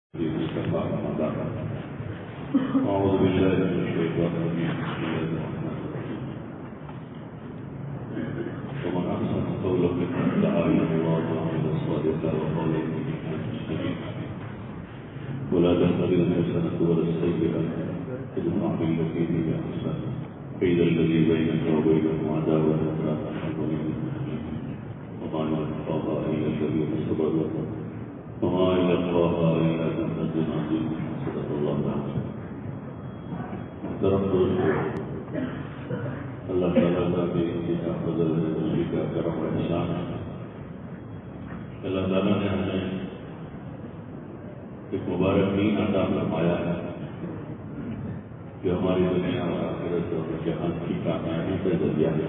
أعوذ بالله من الشيطان الرجيم. بسم الله الرحمن الرحيم. ومن أحسن قولا ممن دعا إلى الله وعمل صالحا وقال إنني من المسلمين ولا تنبغي الحسنة ولا السيئة ادفع بالتي هي أحسن فإذا الذي بينك وبينه عداوة كأنه ولي حميم وما يلقاها إلا الذين صبروا وما يلقاها إلا ذو حظ عظيم. صدق الله العظيم. محترم دوستو، اللہ تعالیٰ کا بھی اتنا فضل ہے، اسی کا کرم و احسان ہے. اللہ تعالیٰ نے ہمیں ایک مبارک دین عطا فرمایا ہے جو ہماری دنیا اور آخرت اور جہان کی کامیابی کا ذریعہ ہے،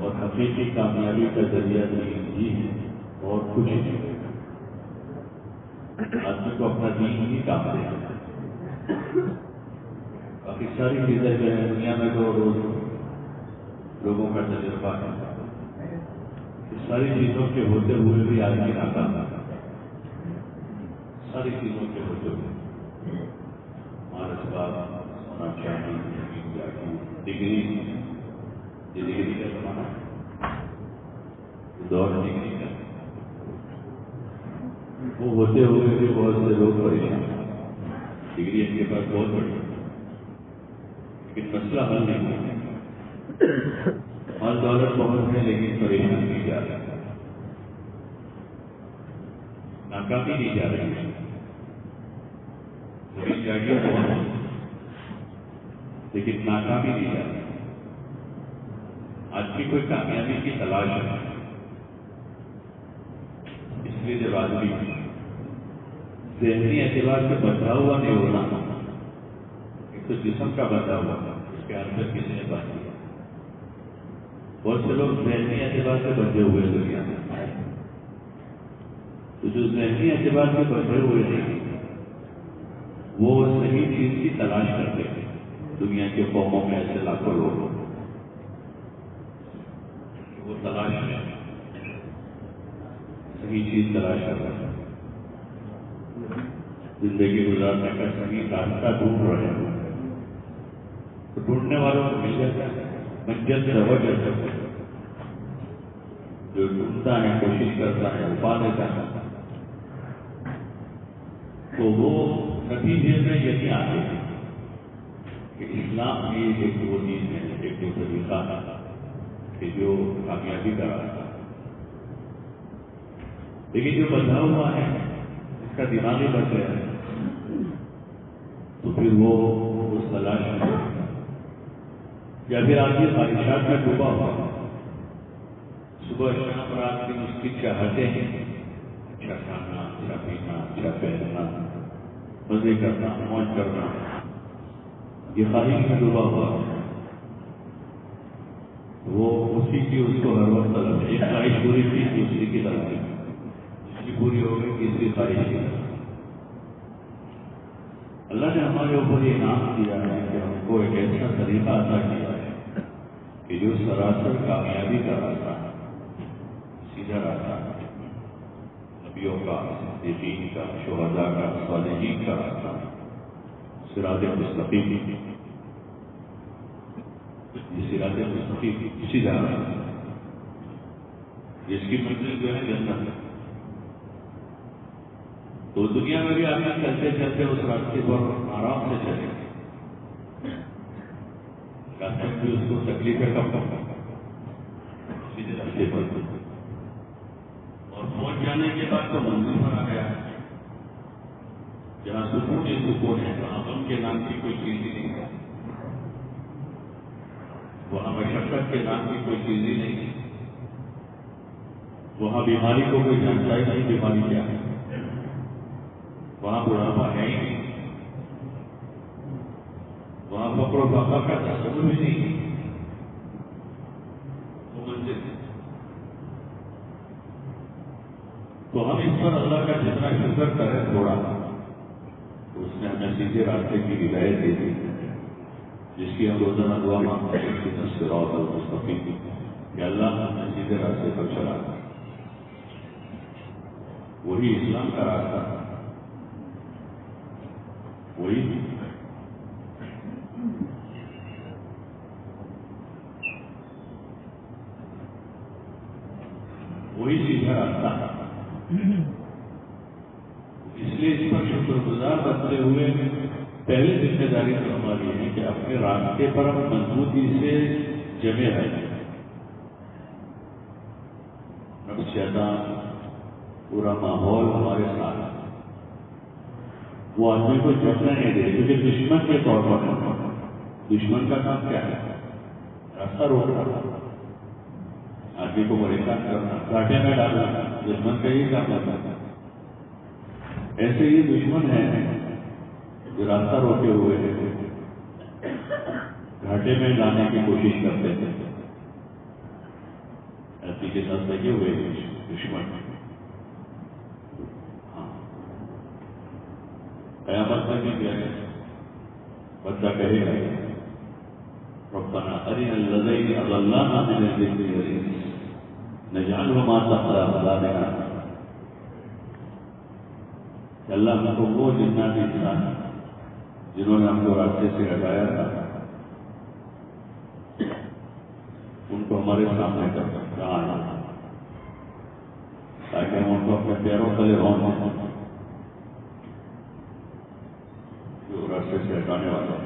اور حقیقی کامیابی کا ذریعہ دین ہی ہے اور کچھ نہیں. آدمی کو اپنا دین ہی کام دے. باقی ساری چیزیں جو ہیں دنیا میں تو روز لوگوں کا تجربہ ہے، اس ساری چیزوں کے ہوتے ہوئے بھی آدمی ناکام ہے. ساری چیزوں کے ہوتے ہوئے ہمارے سوال سونا چاہیے ڈگری، یہ ڈگری کا زمانہ دور ڈگری کا، وہ ہوتے ہوئے بھی بہت سے لوگ پریشان ہیں. ڈگری ان کے پاس بہت بڑی، لیکن مسئلہ حل نہیں ہے. مال دولت بہت ہے لیکن پریشان نہیں جا رہا، ناکامی نہیں جا رہی ہے. گاڑیاں بہت ہیں لیکن ناکامی نہیں جا رہی. آج کی کوئی کامیابی کی تلاش ہے، اس لیے جب آدمی ذہنی اعتبار سے بندھا ہوا نہیں ہونا، ایک تو جسم کا بندھا ہوا تھا اس کے اندر کسی نے بات کیا. بہت سے لوگ ذہنی اعتبار سے بندھے ہوئے دنیا میں، تو جو ذہنی اعتبار سے بندھے ہوئے تھے وہ صحیح چیز کی تلاش کرتے تھے. دنیا کے قوموں میں ایسے لاکھوں لوگ وہ تلاش میں صحیح چیز تلاش کر رہے ہیں، زندگی گزارنے کا صحیح راستہ ڈھونڈ رہے ہیں. تو ڈھونڈنے والوں کو مل جاتا ہے منزل سے روا جاتا ہے. جو ڈھونڈتا ہے کوشش کرتا ہے پا لیتا ہے، تو وہ نتیجے میں یہی آتے ہیں کہ اسلام بھی ایک وہ چیز ہے، ایک وہ طریقہ ہے کہ جو کامیابی کا راستہ ہے. لیکن جو بندھا ہوا ہے اس کا دماغی بن گیا ہے، تو پھر وہ اس تلاش میں یا پھر آدمی خواہشات میں ڈوبا ہوا ہے. صبح شام رات کی اس کی چاہتے ہیں اچھا کھانا، اچھا پینا، اچھا پہننا، مزے کرنا، موج کرنا، یہ خواہش میں ڈوبا ہوا ہے. وہ اسی کی اس کو ہر وقت طلب ہے. ایک خواہش پوری تھی دوسری کی طرف ہے، اس کی پوری ہو گئی تیسری خواہش کی طرف. اللہ نے ہمارے اوپر یہ انعام کیا ہے کہ ہم کو ایک ایسا طریقہ عطا کیا ہے کہ جو سراسر کامیابی کا راستہ ہے، سیدھا راستہ ہے. نبیوں کا، صدیقین کا، شہداء کا، صالحین کا راستہ ہے، صراط مستقیم. یہ صراط مستقیم سیدھا راستہ ہے جس کی منزل جو ہے جنت ہے. تو دنیا میں بھی آدمی چلتے چلتے اس راستے پر آرام سے چلے، راستے میں بھی اس کو تکلیفیں کم کرتا سیدھے راستے پر، اور پہنچ جانے کے بعد تو منزل پر آ گیا جہاں سکون ہی سکون ہے، وہاں غم کے نام کی کوئی چیز ہی نہیں ہے، وہاں مشقت کے نام کی کوئی چیز ہی نہیں ہے، وہاں بیماری کو کوئی جانتا ہی نہیں بیماری کیا ہے، وہاں بڑھاپا ہے ہی نہیں، وہاں فقر و فاقہ کا تصور بھی نہیں ہے. وہ منزل ہے. تو ہم اس پر اللہ کا جتنا شکر کریں تھوڑا، تو اس نے ہمیں سیدھے راستے کی ہدایت دے دی، جس کی ہم روزانہ دعا مانگتے ہیں کہ صراط المستقیم، کہ اللہ ہمیں سیدھے راستے پر چلا. وہی اسلام کا راستہ ہے، وہی سیدھا راستہ ہے۔ اس لیے اس پر شکر گزار بنتے ہوئے پہلی ذمہ داری تو ہماری ہے کہ اپنے راستے پر ہم مضبوطی سے جمے رہیں۔ نفس شیطان پورا ماحول ہمارے ساتھ ہے، وہ آدمی کو جمنے نہیں دے، کیونکہ دشمن کے طور پر دشمن کا کام کیا ہے؟ راستہ روکنا، آدمی کو پریشان کرنا، گھاٹے میں ڈالنا، دشمن کا یہ کام کرنا۔ ایسے یہ دشمن ہے جو راستہ روکے ہوئے گھاٹے میں لانے کی کوشش کرتے تھے، ایسی کے ساتھ لگے ہوئے دشمن۔ قیامت میں بھی کیا ہے، بندہ کہے گا ربنا ارنا الذین اضلانا من الذکر نجعلهما تحت اقدامنا، کہ اللہ ہم کو وہ جنات انسان جنہوں نے ہم کو راستے سے ہٹایا تھا ان کو ہمارے سامنے کہاں آنا، تاکہ ہم ان کو اپنے پیروں تلے رون جو راستے سے ہٹانے والا ہے۔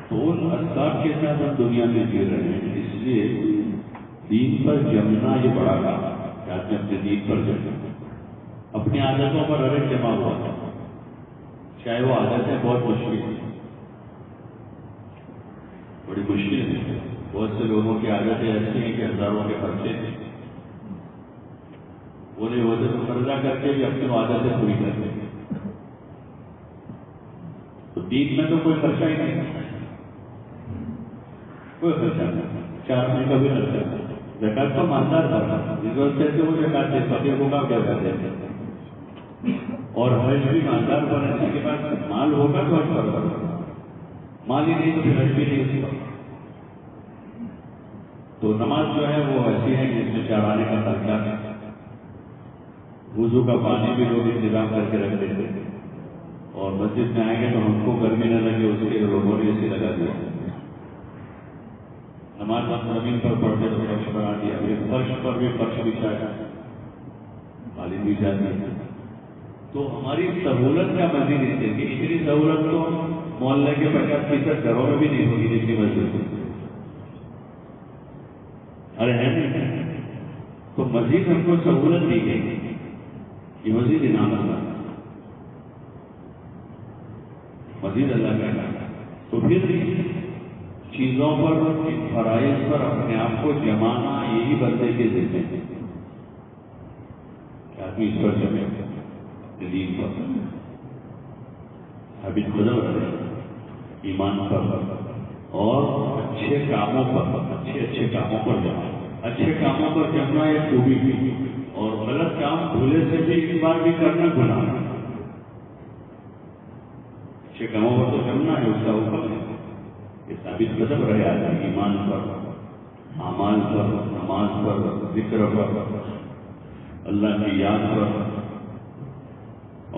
تو ان اسباب کے ساتھ ہم دنیا میں جی رہے ہیں، اس لیے دین پر جمنا یہ بڑا کام ہے کہ آدمی اپنے دین پر جمے، اپنی عادتوں پر ہر ایک جمع ہوا ہے، چاہے وہ عادتیں بہت مشکل ہیں، بڑی مشکل ہے۔ بہت سے لوگوں کی عادتیں ایسی ہیں کہ ہزاروں کے خرچے ہیں، وہ نہیں ہوتے تو قرضہ کر کے بھی اپنی عادتیں پوری کرتے ہیں۔ تو دین میں تو کوئی خرچہ ہی نہیں، کوئی خرچہ نہیں، 4 مہینے کا بھی خرچہ نہیں۔ زکات تو مالدار بھرنا، جس وجہ سے وہ زکات دے سکے وہ کام کیا کرتے ہیں، اور حج بھی مالدار بنے، جس کے پاس مال ہوگا تو حج پر ہوگا، مال ہی نہیں تو پھر حج بھی نہیں ہوگا۔ تو نماز جو ہے وہ ایسی ہے کہ اس میں چارانے کا خرچہ ہے، وضو کا پانی بھی لوگ انتظام کر کے رکھ دیتے ہیں، اور مسجد میں آئیں گے تو ہم کو گرمی نہ لگے اس کے لوگوں نے اسے لگا دیا۔ نماز آپ زمین پر پڑھتے تو فرش بنا دیا، پھر فرش پر بھی فرش بچھایا، قالین بچھا دیا۔ تو ہماری سہولت کا مزید اس سے کہ اتنی سہولت تو محلے کے 50% گھروں میں بھی نہیں ہوگی جتنی مسجد ہوتی، ارے ہے نہیں؟ تو مزید ہم کو سہولت دی گئی، یہ مزید انعام اللہ، مزید اللہ کا انعام۔ تو پھر چیزوں پر، فرائض پر اپنے آپ کو جمانا یہی بندے کے ذمہ ہے کہ آدمی اس پر جمے، دین پر، ابھی قدم رہے، ایمان پر، اور اچھے کاموں پر، اچھے کاموں پر جمع۔ اچھے کاموں پر جمنا یہ خوبی بھی، اور غلط کام بھولے سے بھی ایک بار بھی کرنا گناہ۔ اچھے کاموں پر تو جمنا ہے، اس کا حکم ہے، یہ ثابت قدم رہے آدمی ایمان پر، اعمال پر، نماز پر، ذکر پر، اللہ کی یاد پر،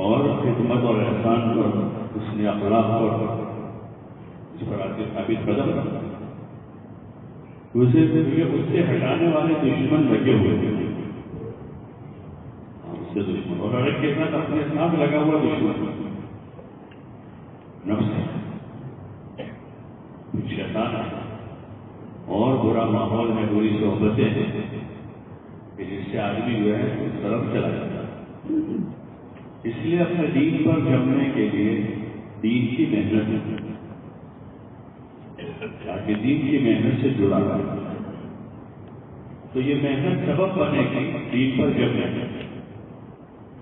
اور خدمت اور احسان پر، حسن اخلاق پر، اس پر آدمی ثابت قدم رہا۔ اسے اس سے ہٹانے والے دشمن لگے ہوئے تھے، اس سے دشمن، اور ہر کے ساتھ اپنے ساتھ لگا ہوا دشمن نفس، شیطان اور برا ماحول میں بری صحبتیں ہیں کہ جس سے آدمی جو ہے اس طرف چلا جاتا ہے۔ اس لیے اپنے دین پر جمنے کے لیے دین کی محنت ہے، تاکہ دین کی محنت سے جڑا رہے، تو یہ محنت سبب بنے گی دین پر جمنے۔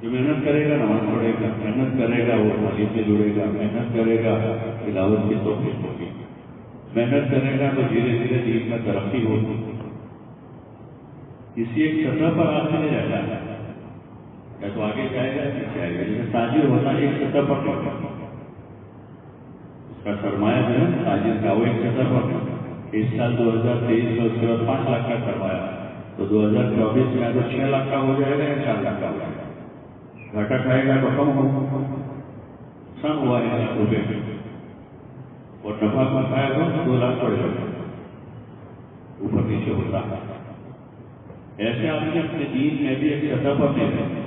جو محنت کرے گا نماز پڑھے گا، محنت کرے گا وہ تعلیم سے جڑے گا، محنت کرے گا تلاوت کی توفیق ہوگی، محنت کرے گا تو دھیرے دھیرے دین میں ترقی ہوگی۔ کسی ایک سطح پر آدمی نہیں رہتا ہے، یا تو آگے جائے گا یا جائے گا، جیسے تاجر ہوتا ہے ایک سطح پر، اس کا سرمایہ جو ہے تاجر کا وہ ایک سطح پر، اس سال 2023 میں اس کے بعد 5 لاکھ کا سرمایہ، تو 2024 میں تو 6 لاکھ کا ہو جائے گا یا 4 لاکھ کا ہو جائے گا، گھاٹا کھائے گا تو کم ہو، نقصان ہوا 1 لاکھ روپے اور نفع کھایا تو 2 لاکھ پڑ جائے، اوپر نیچے ہوتا ہے۔ ایسے آدمی اپنے دین میں بھی ایک سطح پر نہیں رہتے،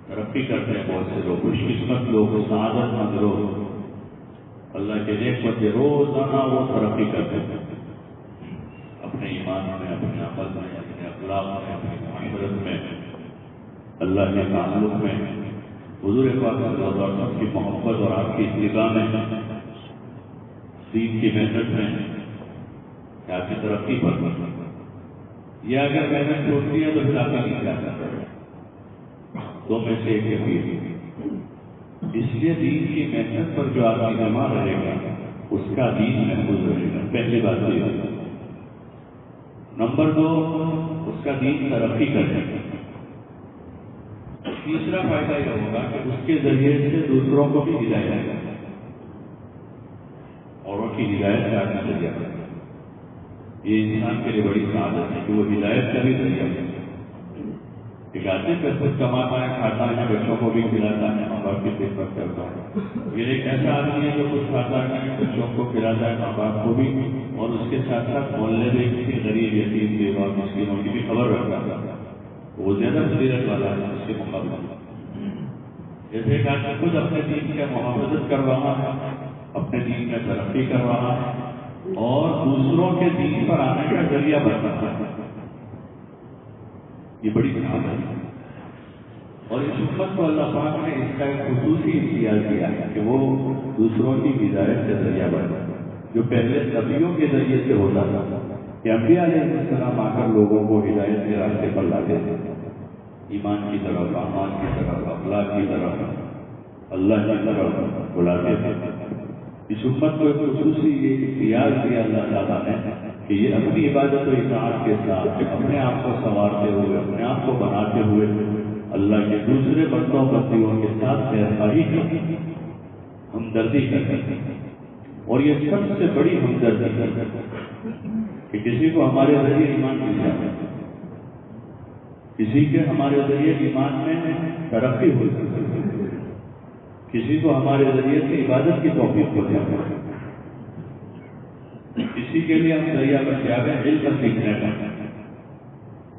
ترقی کرتے ہیں بہت سے لوگ، خوش قسمت لوگ، سعادت مند لوگ، اللہ کے نیک بندے روزانہ وہ ترقی کرتے ہیں اپنے ایمان میں، اپنے عمل میں، اپنے اخلاق میں، اپنے معاشرت میں، اللہ کے تعلق میں، حضور پاک صلی اللہ علیہ وسلم کی محبت اور آپ کی اتباع میں، دین کی محنت میں، آپ کی ترقی پر۔ یہ اگر محنت چھوڑتی ہے تو پھر آگے نہیں جاتا، دو میں سے ایک ہے۔ اس لیے دین کی محنت پر جو آدمی جمع رہے گا اس کا دین محفوظ رہے گا، پہلی بات یہ ہے۔ نمبر 2، اس کا دین ترقی کرے گا۔ تیسرا فائدہ یہ ہوگا کہ اس کے ذریعے سے دوسروں کو بھی ہدایت ہے، اوروں کی ہدایت کا ذریعہ ہے۔ یہ انسان کے لیے بڑی سعادت ہے کہ وہ ہدایت کا بھی ذریعہ ہے۔ ایک آدمی پہ خود کماتا ہے، کھاتا ہے، بچوں کو بھی کھلاتا ہے، ماں باپ کی خدمت کرتا ہے۔ یہ ایک ایسا آدمی ہے جو کچھ کھاتا ہے، بچوں کو کھلاتا ہے، ماں باپ کو بھی، اور اس کے ساتھ ساتھ محلے میں کسی غریب یتیم بیوہ مسکینوں کی بھی خبر رکھتا ہے، وہ زیادہ فضیلت والا ہے اس کے مقابلے۔ جیسے ایک آدمی خود اپنے دین کا محافظت کر رہا ہے، اپنے دین میں ترقی کر رہا ہے اور دوسروں کے دین پر آنے کا ذریعہ بن رہا ہے، یہ بڑی بات ہے۔ اور اس امت کو اللہ پاک نے اس کا ایک خصوصی اختیار دیا ہے کہ وہ دوسروں کی ہدایت کا ذریعہ بنے، جو پہلے نبیوں کے ذریعے سے ہوتا تھا کہ انبیاء علیہ السلام آ کر لوگوں کو ہدایت کے راستے پر لاتے تھے، ایمان کی طرف، اعمال کی طرف، اخلاق کی طرف، اللہ کی طرف بلاتے تھے۔ اس امت کو ایک خصوصی یہ اختیار دیا اللہ تعالیٰ نے کہ یہ اپنی عبادت و اطاعت کے ساتھ اپنے آپ کو سنوارتے ہوئے، اپنے آپ کو بناتے ہوئے اللہ کے دوسرے بندوں بندیوں کے ساتھ خیرخواہی کی، ہمدردی کرتے ہیں۔ اور یہ سب سے بڑی ہمدردی ہے کہ کسی کو ہمارے ذریعے ایمان مل جائے، کسی کے ہمارے ذریعے ایمان میں ترقی ہو جائے، کسی کو ہمارے ذریعے سے عبادت کی توفیق ہو جائے، کسی کے لیے ہم ذریعہ بن جائے علم سیکھنے کا،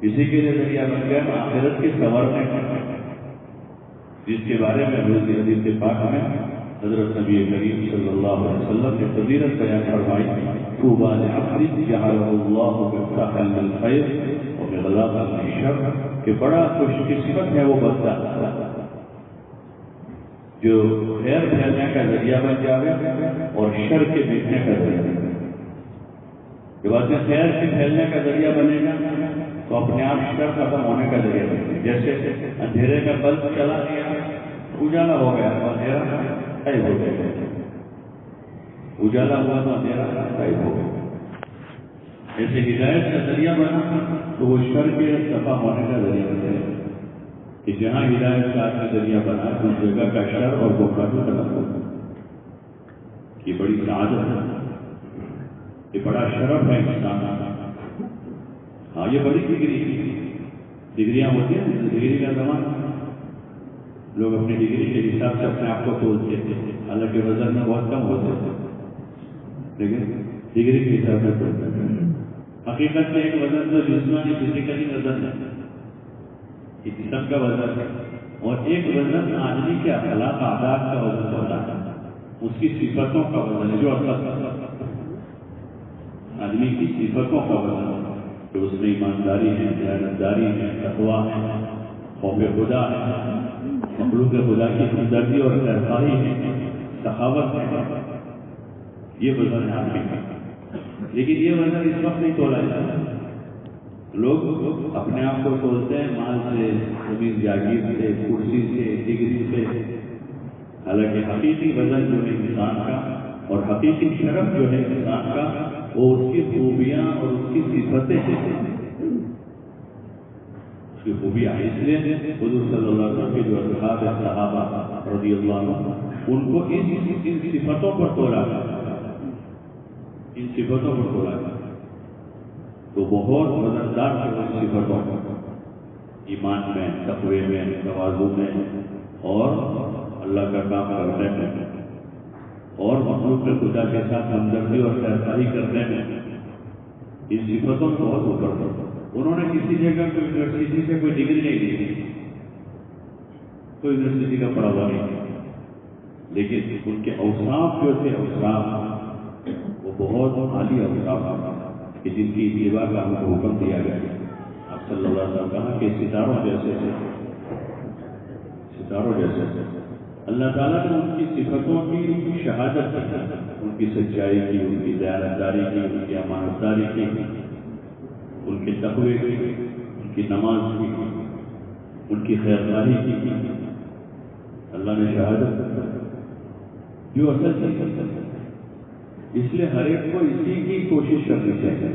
کسی کے لیے ذریعہ بن گیا آخرت کے سنورنے کا، جس کے بارے میں حدیث پاک میں حضرت نبی کریم صلی اللہ علیہ وسلم نے فضیلت بیان فرمائی، طوبی لعبد جعلہ اللہ مفتاحا للخیر ومغلاقا للشر، کہ بڑا خوش قسمت ہے وہ بندہ جو خیر پھیلنے کا ذریعہ بن جاوے اور شر کے مٹنے کا ذریعہ بن جائے۔ جب آدمی خیر کے پھیلنے کا ذریعہ بنے گا تو اپنے آپ شر ختم ہونے کا ذریعہ بنے گا۔ جیسے اندھیرے میں بلب چلا دیا، اجالا ہو گیا، اندھیرا غائب ہو گیا، اجالا ہوا تو اندھیرا غائب ہو گیا۔ جیسے ہدایت کا ذریعہ بنا تو وہ شر کے دفع ہونے کا ذریعہ بنے گا، کہ جہاں ہدایت کا ذریعہ بنا اس جگہ کا شر اور گمراہ ختم ہو۔ یہ بڑی سعادت ہے، یہ بڑا شرف ہے انسان۔ ہاں یہ بڑی ڈگریاں ہوتی ہیں، ڈگری کا زمانہ، لوگ اپنی ڈگری کے حساب سے اپنے آپ کو تولتے تھے، حالانکہ وزن میں بہت کم ہوتے تھے، لیکن ڈگری کے حساب سے تولتے تھے۔ حقیقت میں ایک وزن تو جسمانی فزیکلی وزن ہے، ایک جسم کا وزن ہے، اور ایک وزن آدمی کے اخلاق عادات کا وزن ہوتا ہے، اس کی صفتوں کا وزن ہے، جو آدمی کی صفتوں کا وزن ہوتا ہے، کہ اس میں ایمانداری ہے، دیانتداری ہے، تقویٰ ہے، خوف خدا ہے، مخلوق خدا کی ہمدردی اور خیرخواہی ہے، سخاوت ہے، یہ وزن ہے آدمی کا۔ لیکن یہ وزن اس وقت نہیں تولا جاتا، لوگ اپنے آپ کو تولتے ہیں مال سے، زمین جاگیر سے، کرسی سے، ڈگری سے، حالانکہ حقیقی وزن جو ہے انسان کا اور حقیقی شرف جو ہے انسان کا، وہ اس کی خوبیاں اور اس کی صفتیں ہیں، اس کی خوبیاں۔ اس لیے حضور صلی اللہ علیہ وسلم کے جو اصحاب صحابہ رضی اللہ عنہ، ان کو ان صفتوں پر تولا جاتا ہے، ان صفتوں پر تولا جاتا ہے، تو بہت وزندار ہے ان صفتوں پر۔ ایمان میں، تقوی میں، تواضع میں، اور اللہ کا کام کرنے میں، اور مخلوق خدا کے ساتھ ہمدردی اور خیرخواہی کرنے میں، ان صفتوں میں بہت اوپر تھا۔ انہوں نے کسی جگہ کوئی یونیورسٹی سے کوئی ڈگری نہیں لی تھی، کوئی یونیورسٹی کا پڑھا ہوا نہیں، لیکن ان کے اوصاف جو تھے اوصاف وہ بہت عالی اوصاف کہ جن کی اتباع کا ہم کو حکم دیا گیا۔ آپ صلی اللہ علیہ وسلم کہا کہ ستاروں جیسے اللہ تعالیٰ نے ان کی صفتوں کی شہادت کی، ان کی سچائی کی، ان کی دیانتداری کی، ان کی امانتداری کی، ان کے تقوی کی، ان کی نماز کی، ان کی خیرخواہی کی، اللہ نے شہادت کی جو اصل چیز۔ اس لیے ہر ایک کو اسی کی کوشش کرنی چاہیے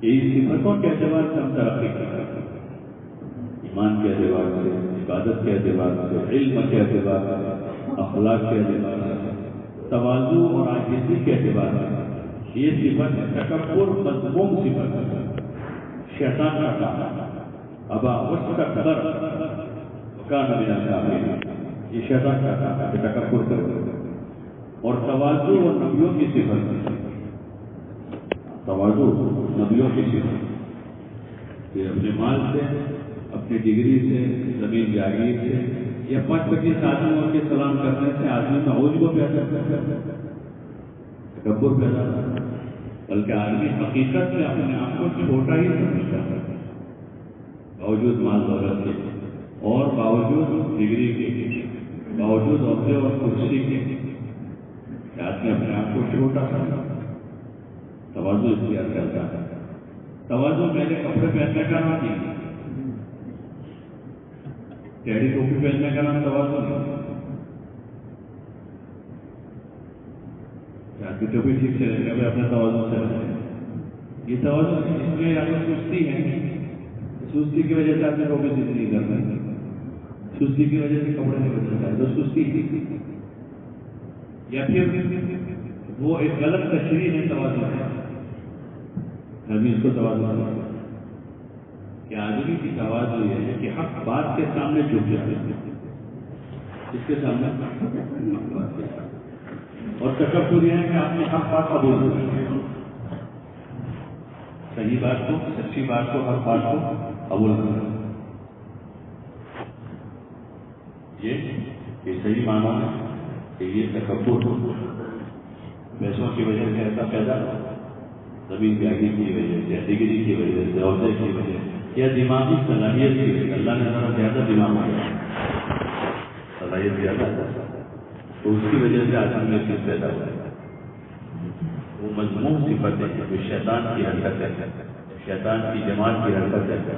کہ ان صفتوں کے اعتبار سے ہم ترقی کریں، ایمان کے اعتبار سے، عبادت کے اعتبار سے، علم کے اعتبار سے، اخلاق کے اعتبار سے، تواضع اور عاجزی کے اعتبار سے۔ یہ صفت تکبر مذموم صفت ہے، شیطان کا کام، ابا واستکبر وکان من الکافرین، یہ شیطان کا کام ہے کہ تکبر کرے۔ اور تواضع اور نبیوں کی صفت ہے، تواضع نبیوں کی صفت کہ اپنے مال سے، اپنی ڈگری سے، زمین جاگیر سے یا 5-25 آدمیوں کے سلام کرنے سے آدمی میں عجب پیدا کرتا ہے، تکبر پیدا کرتا ہے، بلکہ آدمی حقیقت میں اپنے آپ کو چھوٹا ہی سمجھتا ہے، باوجود مال دولت کے اور باوجود ڈگری کے، باوجود عہدے اور کرسی کے، آدمی اپنے آپ کو چھوٹا سمجھتا ہے، تواضع اختیار کرتا ہے۔ تواضع میرے کپڑے پہننے کا نام نہیں، ٹیڑھی ٹوپی پہننے کا نام تواضع نہیں، کی ٹوپی ٹھیک سے رہے گا اپنے توازن سے رہے، یہ توازن اس میں یا تو سستی ہے، سستی کی وجہ سے آدمی ٹوپی ٹھیک نہیں کر رہے، سستی کی وجہ سے کپڑے نہیں بدلتا ہے تو سستی تھی، یا پھر وہ ایک غلط تشریح ہے توازن ہے، ابھی اس کو توازن ہے کہ آدمی کی توازن یہ ہے کہ حق بات کے سامنے جھک جائے، اس کے سامنے حق بات کے سامنے، اور تکبر یہ ہے کہ آپ نے حق بات قبول کریں، صحیح بات کو، سچی بات کو، حق بات کو قبول کریں، یہ صحیح معنی ہے کہ یہ تکبر پیسوں کی وجہ سے ایسا پیدا ہو، زمین کی آگے کی وجہ سے، ڈگری کی وجہ سے، عہدے کی وجہ سے، یا دماغی صلاحیت کی وجہ سے، اللہ نے ذرا زیادہ دماغ دیا، صلاحیت زیادہ ہے تو اس کی وجہ سے آدمی میں چیز پیدا ہوا ہے، وہ مذموم صفت ہے جو شیطان کی حرکت ہے، شیطان کی جماعت کی حرکت ہے،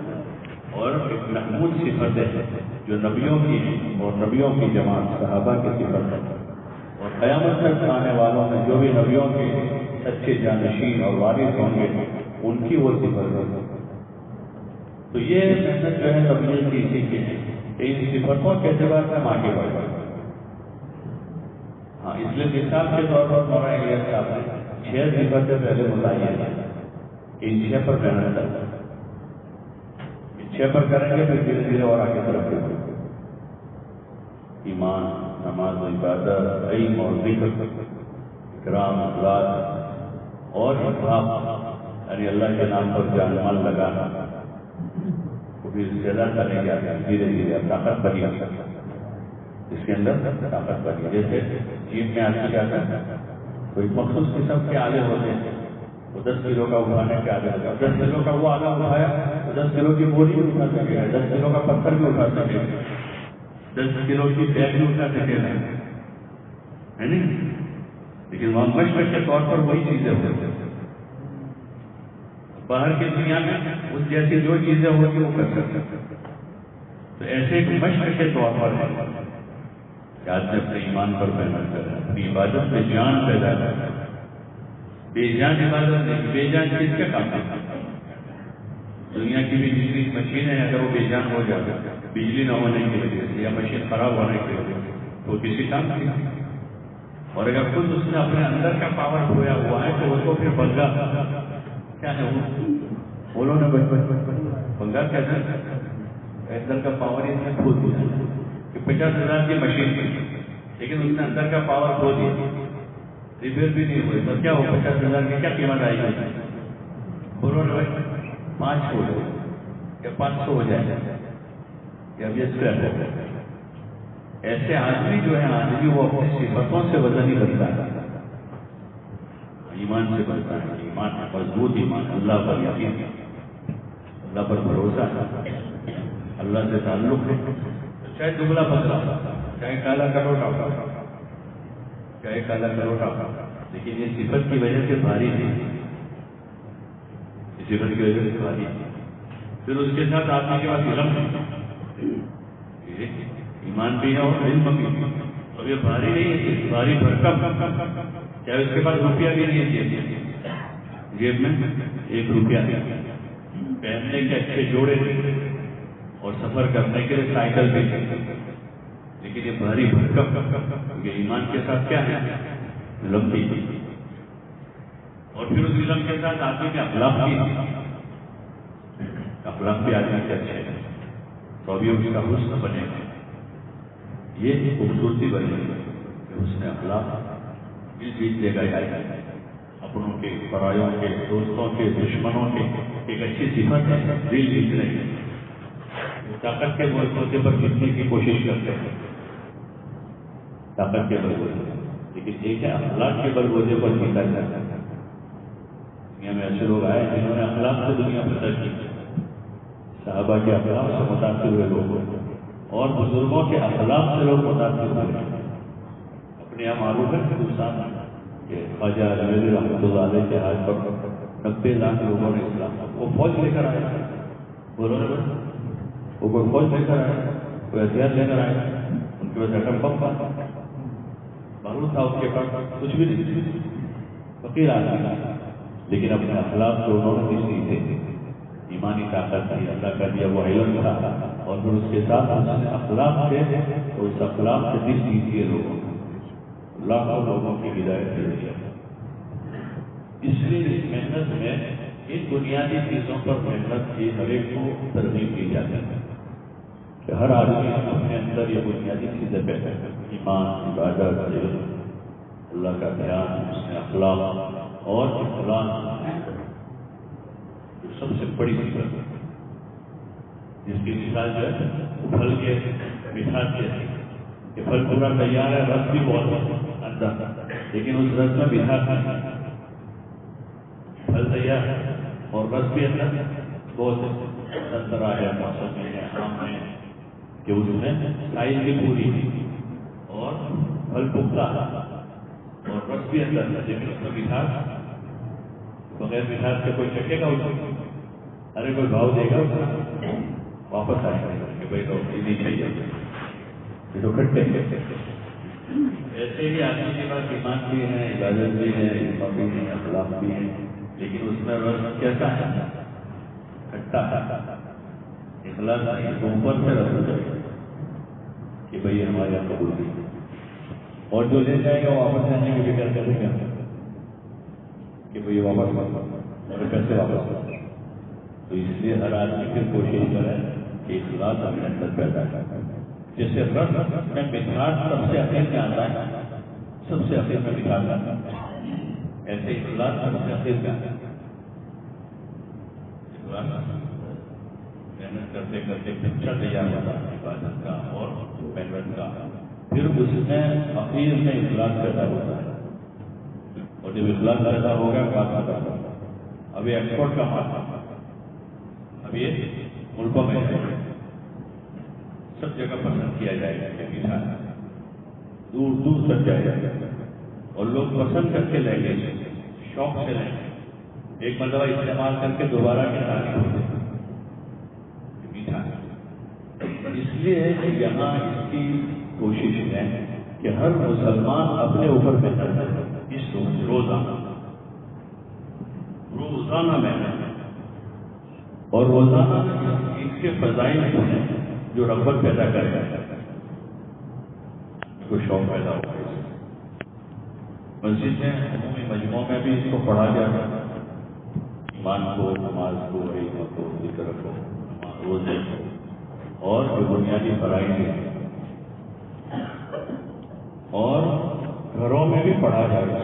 اور ایک محمود صفت ہے جو نبیوں کی اور نبیوں کی جماعت صحابہ کی صفت ہے، اور قیامت تک آنے والوں میں جو بھی نبیوں کے سچے جانشین اور وارث ہوں گے ان کی وہ صفت ہے۔ تو یہ محنت جو ہے تبلیغ کی اسی کی ہے کہ ان صفتوں کے اعتبار سے ہم آگے بڑھ جائیں۔ ہاں، اس لیے مثال کے طور پر مولانا الیاس صاحب نے 6 صفتیں پہلے متعین ہیں کہ ان 6 پر محنت کریں، ان 6 پر کریں گے پھر دھیرے دھیرے اور آگے ترقی ہوگی، ایمان، نماز و عبادت، علم اور ذکر، اکرام، اخلاق اور انفاق، یعنی اللہ کے نام پر جان مال لگانا، وہ بھی زیادہ کرنے کے آگے دھیرے دھیرے طاقت بنی آ سکتا ہے، اس کے اندر طاقت بنی، جیسے جیم میں آدمی جاتا ہے کوئی مخصوص قسم کے آلے ہوتے ہیں، وہ 10 کلو کا اٹھانے کے آگے لگا، 10 کلو کا وہ آلہ اٹھایا تو 10 کلو کی بوری بھی اٹھا سکے گا، 10 کلو کا پتھر بھی اٹھا سکے گا، 10 کلو کی بیگ بھی اٹھا سکے گا، ہے نہیں؟ لیکن وہاں مشق کے طور پر وہی چیزیں ہوتی ہیں، باہر کی دنیا میں اس جیسی جو چیزیں ہوتی وہ کر سکتے ہیں، تو ایسے ایک مشق کے طور پر ہے کہ آدمی اپنے ایمان پر محنت کرے، اپنی عبادت میں جان پیدا کرے، بے جان عبادت نہیں، بے جان چیز کا کام ہے، دنیا کی بھی جتنی مشین ہے اگر وہ بے جان ہو جائے بجلی نہ ہونے کی وجہ سے یا مشین خراب ہونے کی وجہ سے تو کسی کام کی، اور اگر خود اس نے اپنے اندر کا پاور کھویا ہوا ہے تو اس کو پھر بلگا کیا ہے وہ انہوں نے بنگا کہتے ہیں اندر کا پاور اس نے کھو دیا کہ 50,000 کی مشین تھی لیکن اس نے اندر کا پاور کھو دیا, ریپیئر بھی نہیں ہوئے, تو کیا ہو 50,000 کی کیا قیمت آئی گئی؟ انہوں نے 5 ہو جائے یا 500 ہو جائے یا اب یہ اسکریپ ہو جائے. ایسے آدمی جو ہے آدمی وہ اپنی صفتوں سے وزن ہی بنتا ہے, ایمان سے بنتا ہے, ایمان مضبوط ایمان, اللہ پر یقین, اللہ پر بھروسہ, اللہ سے تعلق ہے, چاہے دبلا پتلا, چاہے کالا کروٹا ہوگا, چاہے کالا کروٹا ہوگا, لیکن یہ صفت کی وجہ سے بھاری نہیں, صفت کی وجہ سے بھاری. پھر اس کے ساتھ آدمی کے پاس علم ہے, ایمان بھی ہے اور علم بھی, اور یہ بھاری نہیں ہے, بھاری بھرکم, چاہے اس کے پاس روپیہ بھی نہیں ہے, جیب میں 1 روپیہ نہیں, پہننے کے اچھے جوڑے اور سفر کرنے کے لیے سائیکل بھی, لیکن یہ بھاری بھرکم, یہ ایمان کے ساتھ کیا ہے؟ علم بھی. اور پھر اس علم کے ساتھ آدمی کے اخلاق بھی, اخلاق بھی آدمی کے اچھے ہیں, تو ابھی اس کا حسن بنے گا, یہ خوبصورتی بنے گی کہ اس نے اخلاق دل جیت لے گا, اپنوں کے, پرایوں کے, دوستوں کے, دشمنوں کے, ایک اچھی صفت ہے دل جیتنے کی. طاقت کے بلبوتے پر جیتنے کی کوشش کرتے ہیں, طاقت کے بلبوتے, لیکن ایک ہے اخلاق کے بلبوتے پر جیتا جاتا ہے. دنیا میں ایسے لوگ آئے جنہوں نے اخلاق سے دنیا فتح کی, صحابہ کے اخلاق سے متاثر ہوئے لوگ, اور بزرگوں کے اخلاق سے لوگ متاثر ہوئے. اپنے یہاں معروف ہے ہندوستان کہ خواجہ اجمیری رحمۃ اللہ علیہ کے ہاتھ پر 90 لاکھ لوگوں نے اسلام, وہ فوج لے کر آئے, بولو نا, وہ کوئی فوج لے کر آئے, کوئی ہتھیار لے کر آئے, ان کے پاس ایٹم بم تھا, بارود تھا ان کے پاس, کچھ بھی نہیں, فقیر آدمی, لیکن اپنے اخلاق سے انہوں نے کسی تھے, ایمانی طاقت تھی, اللہ کا دیا وہ علم تھا, اور پھر اس کے ساتھ اخلاق تھے, تو اس اخلاق سے دل جیت لیے لوگوں, لاکھوں لوگوں کی ہدایت دے دیا. اس لیے اس محنت میں ان بنیادی چیزوں پر محنت کی ہر ایک کو ترغیب دی جاتی ہے کہ ہر آدمی اپنے اندر یہ بنیادی چیزیں پیدا کرے, ایمان, عبادت, اللہ کا دھیان, اس میں اخلاق اور اخلاق سب سے بڑی صفت ہے, جس کی مثال جو ہے پھل کے مٹھاس کے, کہ پھل پورا تیار ہے, رس بھی بہت اندر, لیکن اس رس میں مٹھاس نہیں, پھل تیار ہے اور رس بھی اندر بہت, سنترا ہے, موسمی ہے, آم ہے, کہ اس میں سائز بھی پوری اور پھل پختہ اور رس بھی اندر ہے, لیکن اس میں مٹھاس, بغیر مٹھاس کے کوئی چکے گا اس, ارے کوئی بھاؤ دے گا اس, واپس آئے گا کہ بھائی تو نہیں چاہیے, یہ تو کھٹے. ایسے ہی آدمی کے پاس ایمان بھی ہے, عبادت بھی ہے, علم بھی ہے, اخلاق بھی ہے, لیکن اس میں رس کیسا ہے؟ کھٹا ہے. اخلاق تو اوپر سے رس ہو جائے کہ بھائی ہمارے یہاں قبول بھی, اور جو لے جائے گا وہ واپس آنے کی فکر کرے گا کہ بھائی واپس میرے پیسے واپس آ. تو اس لیے ہر آدمی پھر کوشش کرے کہ اخلاص اپنے اندر پیدا کرے. جیسے رس میں مٹھاس سب سے اخیر میں آتا ہے, سب سے اخیر میں مٹھاس آتا ہے, ایسے اخلاص سب سے اخیر میں آتا ہے. محنت کرتے کرتے اچھا تیار ہوتا ہے عبادت کا اور محنت کا, پھر اس میں اخیر میں اخلاص پیدا ہوتا ہے, اور جب اخلاص پیدا ہوگا بات پیدا ہوگا. ابھی ایکسپورٹ کا مارکا, اب یہ ملکوں میں سب جگہ پسند کیا جائے گا کہ میٹھا دور دور تک جائے گا, اور لوگ پسند کر کے لیں گے, شوق سے لیں گے, ایک مرتبہ استعمال کر کے دوبارہ کی تعریف ہوتی ہے میٹھا. اس لیے کہ یہاں اس کی کوشش ہے کہ ہر مسلمان اپنے اوپر محنت کرے, اس روزانہ محنت, اور روزانہ اس کے فضائل ہیں جو رغبت پیدا کرے گا, کو شوق پیدا ہوگا. مسجد میں عمومی مجموعوں میں بھی اس کو پڑھا جاتا ہے, ایمان کو، نماز کو، علم کو، ذکر کو، روزے کو، اور جو بنیادی فرائض ہیں اور گھروں میں بھی پڑھا جائے گا،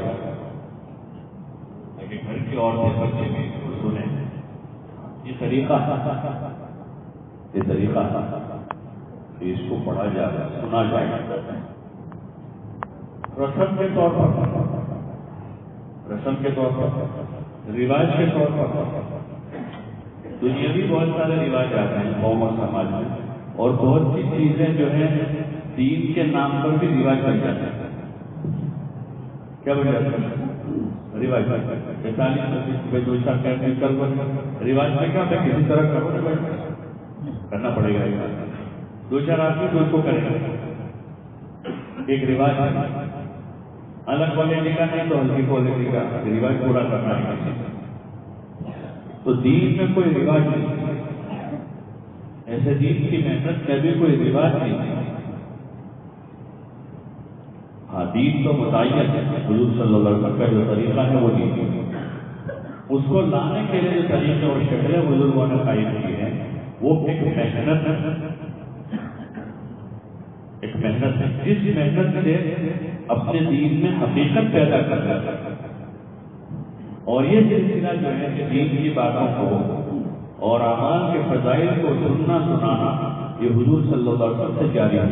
لیکن گھر کی عورتیں بچے بھی اس کو سنیں. یہ طریقہ کہ اس کو پڑھا جائے، سنا جائے. رسم کے طور پر، رواج کے طور پر دنیاوی بہت سارے رواج آتے ہیں قوم اور سماج میں، اور بہت سی چیزیں جو ہیں دین کے نام پر بھی رواج بن جاتے ہیں. کیا بن جاتا ہے؟ رواج. دو چار رواج میں کیا ہے؟ کسی طرح کرنا پڑے گا. دو چار آدمی تو اس کو کریں گے. ایک رواج ہے الگ کوالٹی کا نہیں تو ہلکی کوالٹی کا رواج پورا کرنا ہے. تو دین میں کوئی رواج نہیں، ایسے دین کی محنت میں بھی کوئی رواج نہیں. ہاں دین تو متعین ہے، حضور صلی اللہ علیہ وسلم کا جو طریقہ ہے وہ دین ہے. اس کو لانے کے لیے جو طریقے اور شکلیں بزرگوں نے قائم کی ہیں وہ ایک محنت ہے. جس محنت سے اپنے دین میں حقیقت پیدا کرتا ہے. اور یہ سلسلہ جو ہے دین کی باتوں کو اور اعمال کے فضائل کو سننا سنانا یہ حضور صلی اللہ علیہ وسلم سے جاری ہے.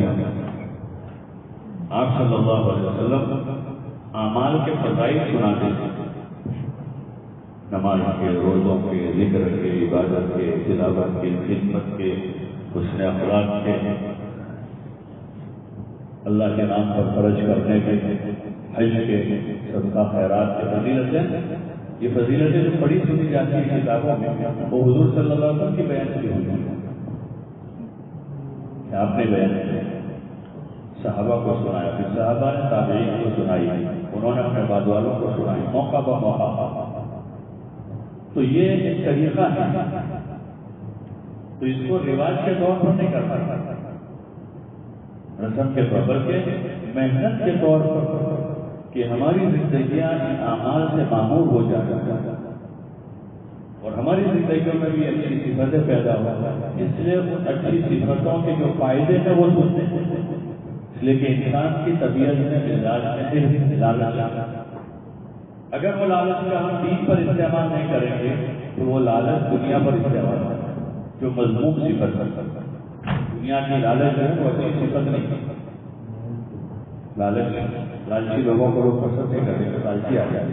آپ صلی اللہ علیہ وسلم اعمال کے فضائل سناتے ہیں، نماز کے، روزوں کے، ذکر کے، عبادت کے، تلاوت کے، خدمت کے، حسن اخلاق کے، اللہ کے نام پر خرچ کرنے کے، حج کے، صدقہ خیرات کے فضیلتیں. یہ فضیلتیں جو بڑی سنی جاتی ہیں کتابوں میں وہ حضور صلی اللہ علیہ وسلم کی بیان کی ہوئی ہیں. آپ نے بیان کیا، صحابہ کو سنایا، پھر صحابہ نے تابعین کو سنائی، انہوں نے اپنے بعد والوں کو سنائی، موقع بہ موقع. تو یہ ایک طریقہ ہے. تو اس کو رواج کے طور پر نہیں کرنا، رسم کے طور پر، بلکہ محنت کے طور پر کہ ہماری زندگیاں ان اعمال سے معمور ہو جائیں اور ہماری زندگیوں میں بھی اچھی صفتیں پیدا ہو. اس لیے ان اچھی صفتوں کے جو فائدے ہیں وہ سنتے ہیں. اس لیے کہ انسان کی طبیعت میں مزاج میں لالچ، اگر وہ لالچ کا ہم دین پر استعمال نہیں کریں گے تو وہ لالچ دنیا پر استعمال ہے جو مذموم صفت ہے. دنیا کی لالچ ہے وہ اچھی صفت نہیں. لالچی لوگوں کو لوگ پسند نہیں کرتے، لالچی آ جائے.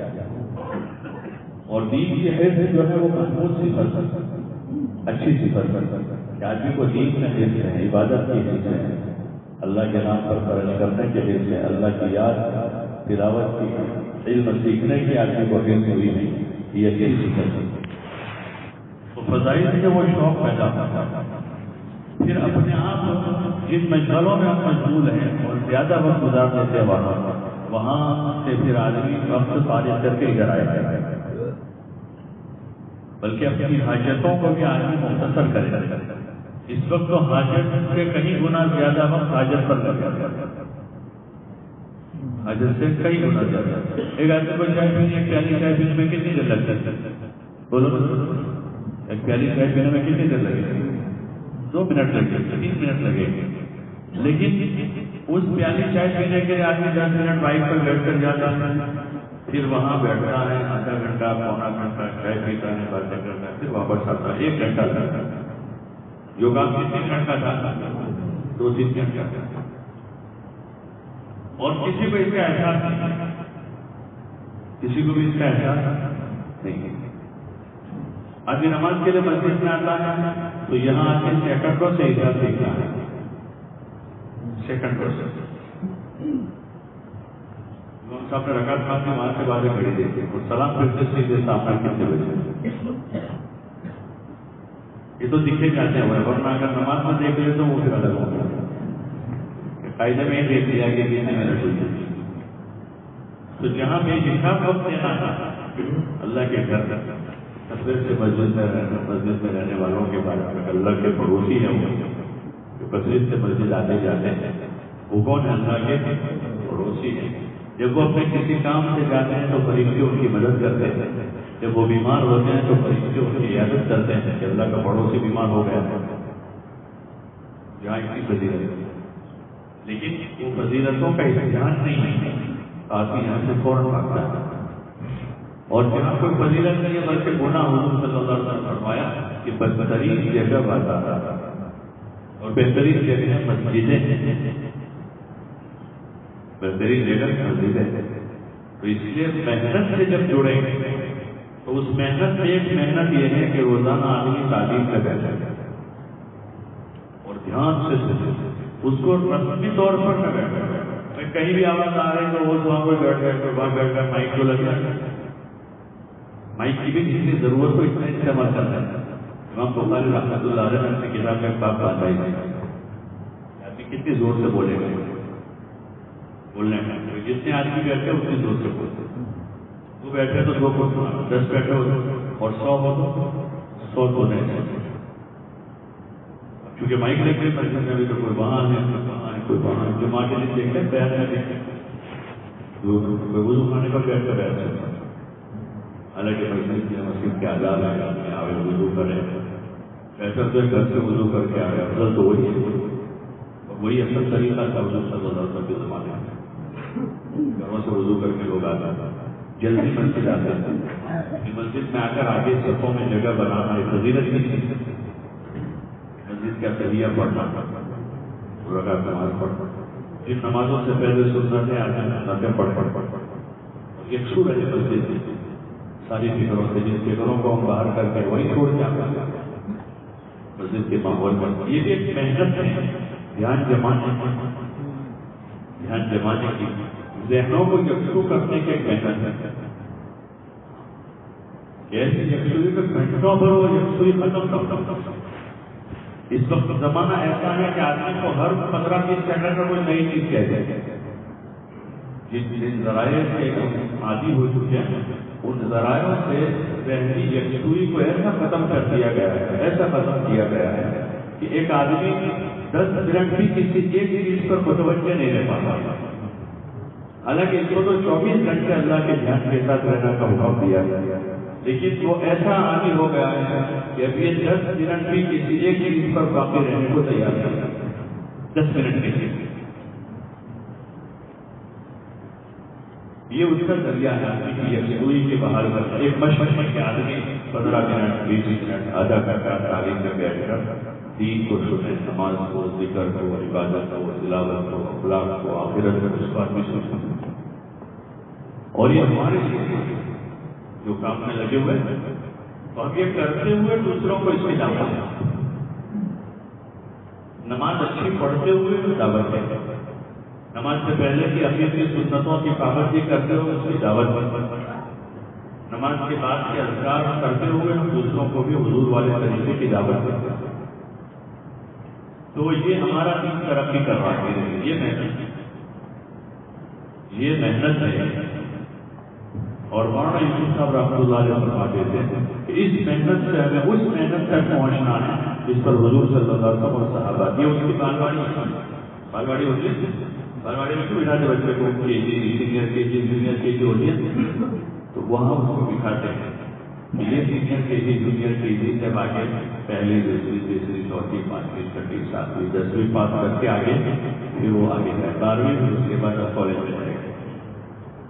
اور دین کی حفظ جو ہے وہ مضبوط صفت ہے، اچھی صفت ہے. آدمی کو دین میں حفظ ہے، عبادت کی حفظ ہے، اللہ کے نام پر خرچ کرنے کے حفظ ہے، اللہ کی یاد، تلاوت کی، علم سیکھنے کی آدمی کو حفظ ہوئی نہیں، یہ اچھی صفت ہے. تو فضائل سے وہ شوق پیدا ہوتا ہے. پھر اپنے آپ جن مشغلوں میں ہم مشغول ہیں اور زیادہ وقت گزار دیتے ہیں وہاں سے پھر آدمی وقت فارغ کر کے ادھر آئے گا، بلکہ اپنی حاجتوں کو بھی آدمی مختصر کرے. اس وقت تو حاجت سے کہیں گنا زیادہ وقت حاجت پر لگا، حاجت سے کئی گنا زیادہ. ایک آدمی کو چائے پینے، ایک پیالی چائے پینے میں کتنی دیر لگ جاتی ہے؟ بولو، ایک پیالی چائے پینے میں کتنی دیر لگے گی؟ 2 منٹ لگے گے، 3 منٹ لگے گے. لیکن اس پیالی چائے پینے کے لیے آدمی 10 منٹ بائک پر بیٹھ کر جاتا ہے، پھر وہاں بیٹھتا ہے آدھا گھنٹہ پونا گھنٹہ چائے پیتا ہے، باتیں کرتا ہے، پھر واپس آتا ہے. 1 گھنٹہ لگتا ہے. جو کام 3 منٹ کا تھا 2-3 منٹ کا. اور کسی کو اس کا احساس نہیں، کسی کو بھی اس کا احساس نہیں. آدمی نماز کے لیے مسجد میں آتا ہے تو یہاں آ کے سیکنڈوں سے حساب دیکھنا ہے، سیکنڈوں سے. صاحب نے رکعت خاص میں وہاں سے باتیں کھڑی دیکھی اور سلام پھرتے سیدھے سامنے کتنے بجے. یہ تو دکھے جاتے ہیں، ورنہ اگر نماز میں دیکھ لے تو وہ پھر الگ ہو گیا. قاعدے میں دیکھ لیا کہ کتنے منٹ ہوئی. تو جہاں بے حساب وقت دینا تھا اللہ کے گھر کثرت سے مسجد میں رہنے والوں کے بارے میں، اللہ کے پڑوسی ہیں وہ جو کثرت سے مسجد آتے جاتے ہیں، وہ کون ہے؟ اللہ کے پڑوسی ہیں. جب وہ اپنے کسی کام سے جاتے ہیں تو فرشتے ان کی مدد کرتے ہیں. جب وہ بیمار ہوتے ہیں تو فرشتے ان کی عیادت کرتے ہیں کہ اللہ کا پڑوسی بیمار ہو گیا، جہاں اتنی فضیلت ہے، لیکن وہ فضیلتوں کا امتحان نہیں ہے، آدمی یہاں سے فوراً بھاگتا ہے، اور جہاں کوئی فضیلت نہیں ہے بلکہ گناہ، حضور صلی اللہ علیہ وسلم فرمایا کہ بہترین جگہ بازار اور بہترین جگہ مسجدیں، بہترین جگہ مسجدیں، تو اس لیے محنت سے جب جڑیں گے تو اس محنت میں ایک محنت یہ ہے کہ روزانہ آدمی تعلیم کا بیٹھے اور دھیان سے اس کو رسمی طور پر نہ بیٹھے، کہیں بھی آواز آ رہی تو وہ وہاں پہ بیٹھ گئے، کوئی وہاں بیٹھ گئے، مائک کو لگ گیا، مائک کی بھی جتنی ضرورت ہو اتنا استعمال کرنا ہے۔ امام بخاری رحمۃ اللہ علیہ نے اپنی کتاب میں باب باندھا ہی آدمی کتنی زور سے بولے گا، بولنے میں جتنے آدمی بیٹھے اتنی زور سے بولتے، وہ بیٹھے تو 2 کو سنا، 10 بیٹھے ہو اور 100 ہو تو 100 تو نہیں، کیونکہ مائک لگ کے مسجد میں بھی تو کوئی وہاں ہے، کوئی وہاں ہے، جو ماں کے لیے دیکھتے ہیں پیر میں دیکھتے کوئی وضو خانے پر بیٹھ کر بیٹھ سکتا ہے، حالانکہ مسجد کے آزاد ہے، آدمی آئے وضو کرے، ایسا تو گھر سے وضو کر کے آئے، افضل تو وہی ہے، اور وہی اصل طریقہ تھا حضور صلی اللہ علیہ وسلم کے زمانے میں، گھروں سے وضو کر کے لوگ آتے ہیں، جلدی مسجد آتے ہیں، مسجد میں آ کر آگے صفوں میں جگہ بنانا ہے، فضیلت کی مسجد کا تحیہ پڑھنا، رکعت نماز پڑھنا، جن نمازوں سے پہلے سنت ہے آدمی سنتیں پڑھ ایک سور ہے مسجد میں، ساری فکروں سے، جن فکروں کو ہم باہر کر کے وہی چھوڑ کے آتے ہیں مسجد کے ماحول میں، یہ بھی ایک محنت ہے، دھیان جمانے کی، ذہنوں کو یکسو کرنے کی ایک محنت ہے، ایسی یکسوئی کا گھنٹوں پر وہ یکسوئی ختم۔ اس وقت زمانہ ایسا ہے کہ آدمی کو ہر 15-20 سیکنڈ میں کوئی نئی چیز کہتے ہیں، جن ذرائع سے عادی ہو چکے ہیں ان ذرائع سے ذہنی یکسوئی کو ایسا ختم کر دیا گیا ہے، ایسا ختم کیا گیا ہے کہ ایک آدمی 10 منٹ بھی کسی ایک چیز پر متوجہ نہیں رہ پاتا، حالانکہ اس کو تو 24 گھنٹے اللہ کے دھیان کے ساتھ رہنا کا حکم دیا گیا، لیکن وہ ایسا عادی ہو گیا ہے کہ اب یہ 10 منٹ بھی کسی ایک چیز پر باقی رہنے کو تیار نہیں ہے، 10 منٹ کے لیے یہ اس کا ذریعہ ہے آدمی کی یکسوئی کے بحال کرنا، ایک مشق ہے کہ آدمی 15 منٹ 20 منٹ آدھا گھنٹہ تعلیم میں بیٹھ کر دین کو سنے، نماز کو، ذکر کو، عبادت کو، تلاوت کو، اخلاق کو، آخرت کو، اس بات بھی سنے، اور یہ ہمارے لیے جو کام میں لگے ہوئے ہیں تو ہم یہ کرتے ہوئے دوسروں کو اس میں دعوت دیں، نماز اچھی پڑھتے ہوئے دعوت دیں، نماز سے پہلے کی اپنی سنتوں کی پابندی کرتے ہوئے اس کی دعوت دیں، نماز کے بعد کے اذکار کرتے ہوئے ہم دوسروں کو بھی حضور والے طریقے کی دعوت دیتے ہیں، تو یہ ہمارا دین ترقی کروا کے یہ محنت ہے، اور مولانا یوسف صاحب رحمۃ اللہ علیہ فرماتے تھے کہ اس محنت سے ہمیں اس محنت تک پہنچنا ہے جس پر حضور صلی اللہ علیہ وسلم اور صحابہ، یہ اس کی بالواڑی ہوتی ہے، بالواڑی میں کیوں بٹھاتے بچے کو، سینئر کے جی جونیئر کے جی ہوتی ہے تو وہاں اس کو بٹھاتے ہیں، یہ سینئر کے جی جونیئر کے جی جب آگے پہلی دوسری تیسری چوتھی پانچویں چھٹی ساتویں 10ویں پاس کر کے آگے پھر وہ آگے جائے 12ویں، پھر اس کے بعد کالج میں جائے گا،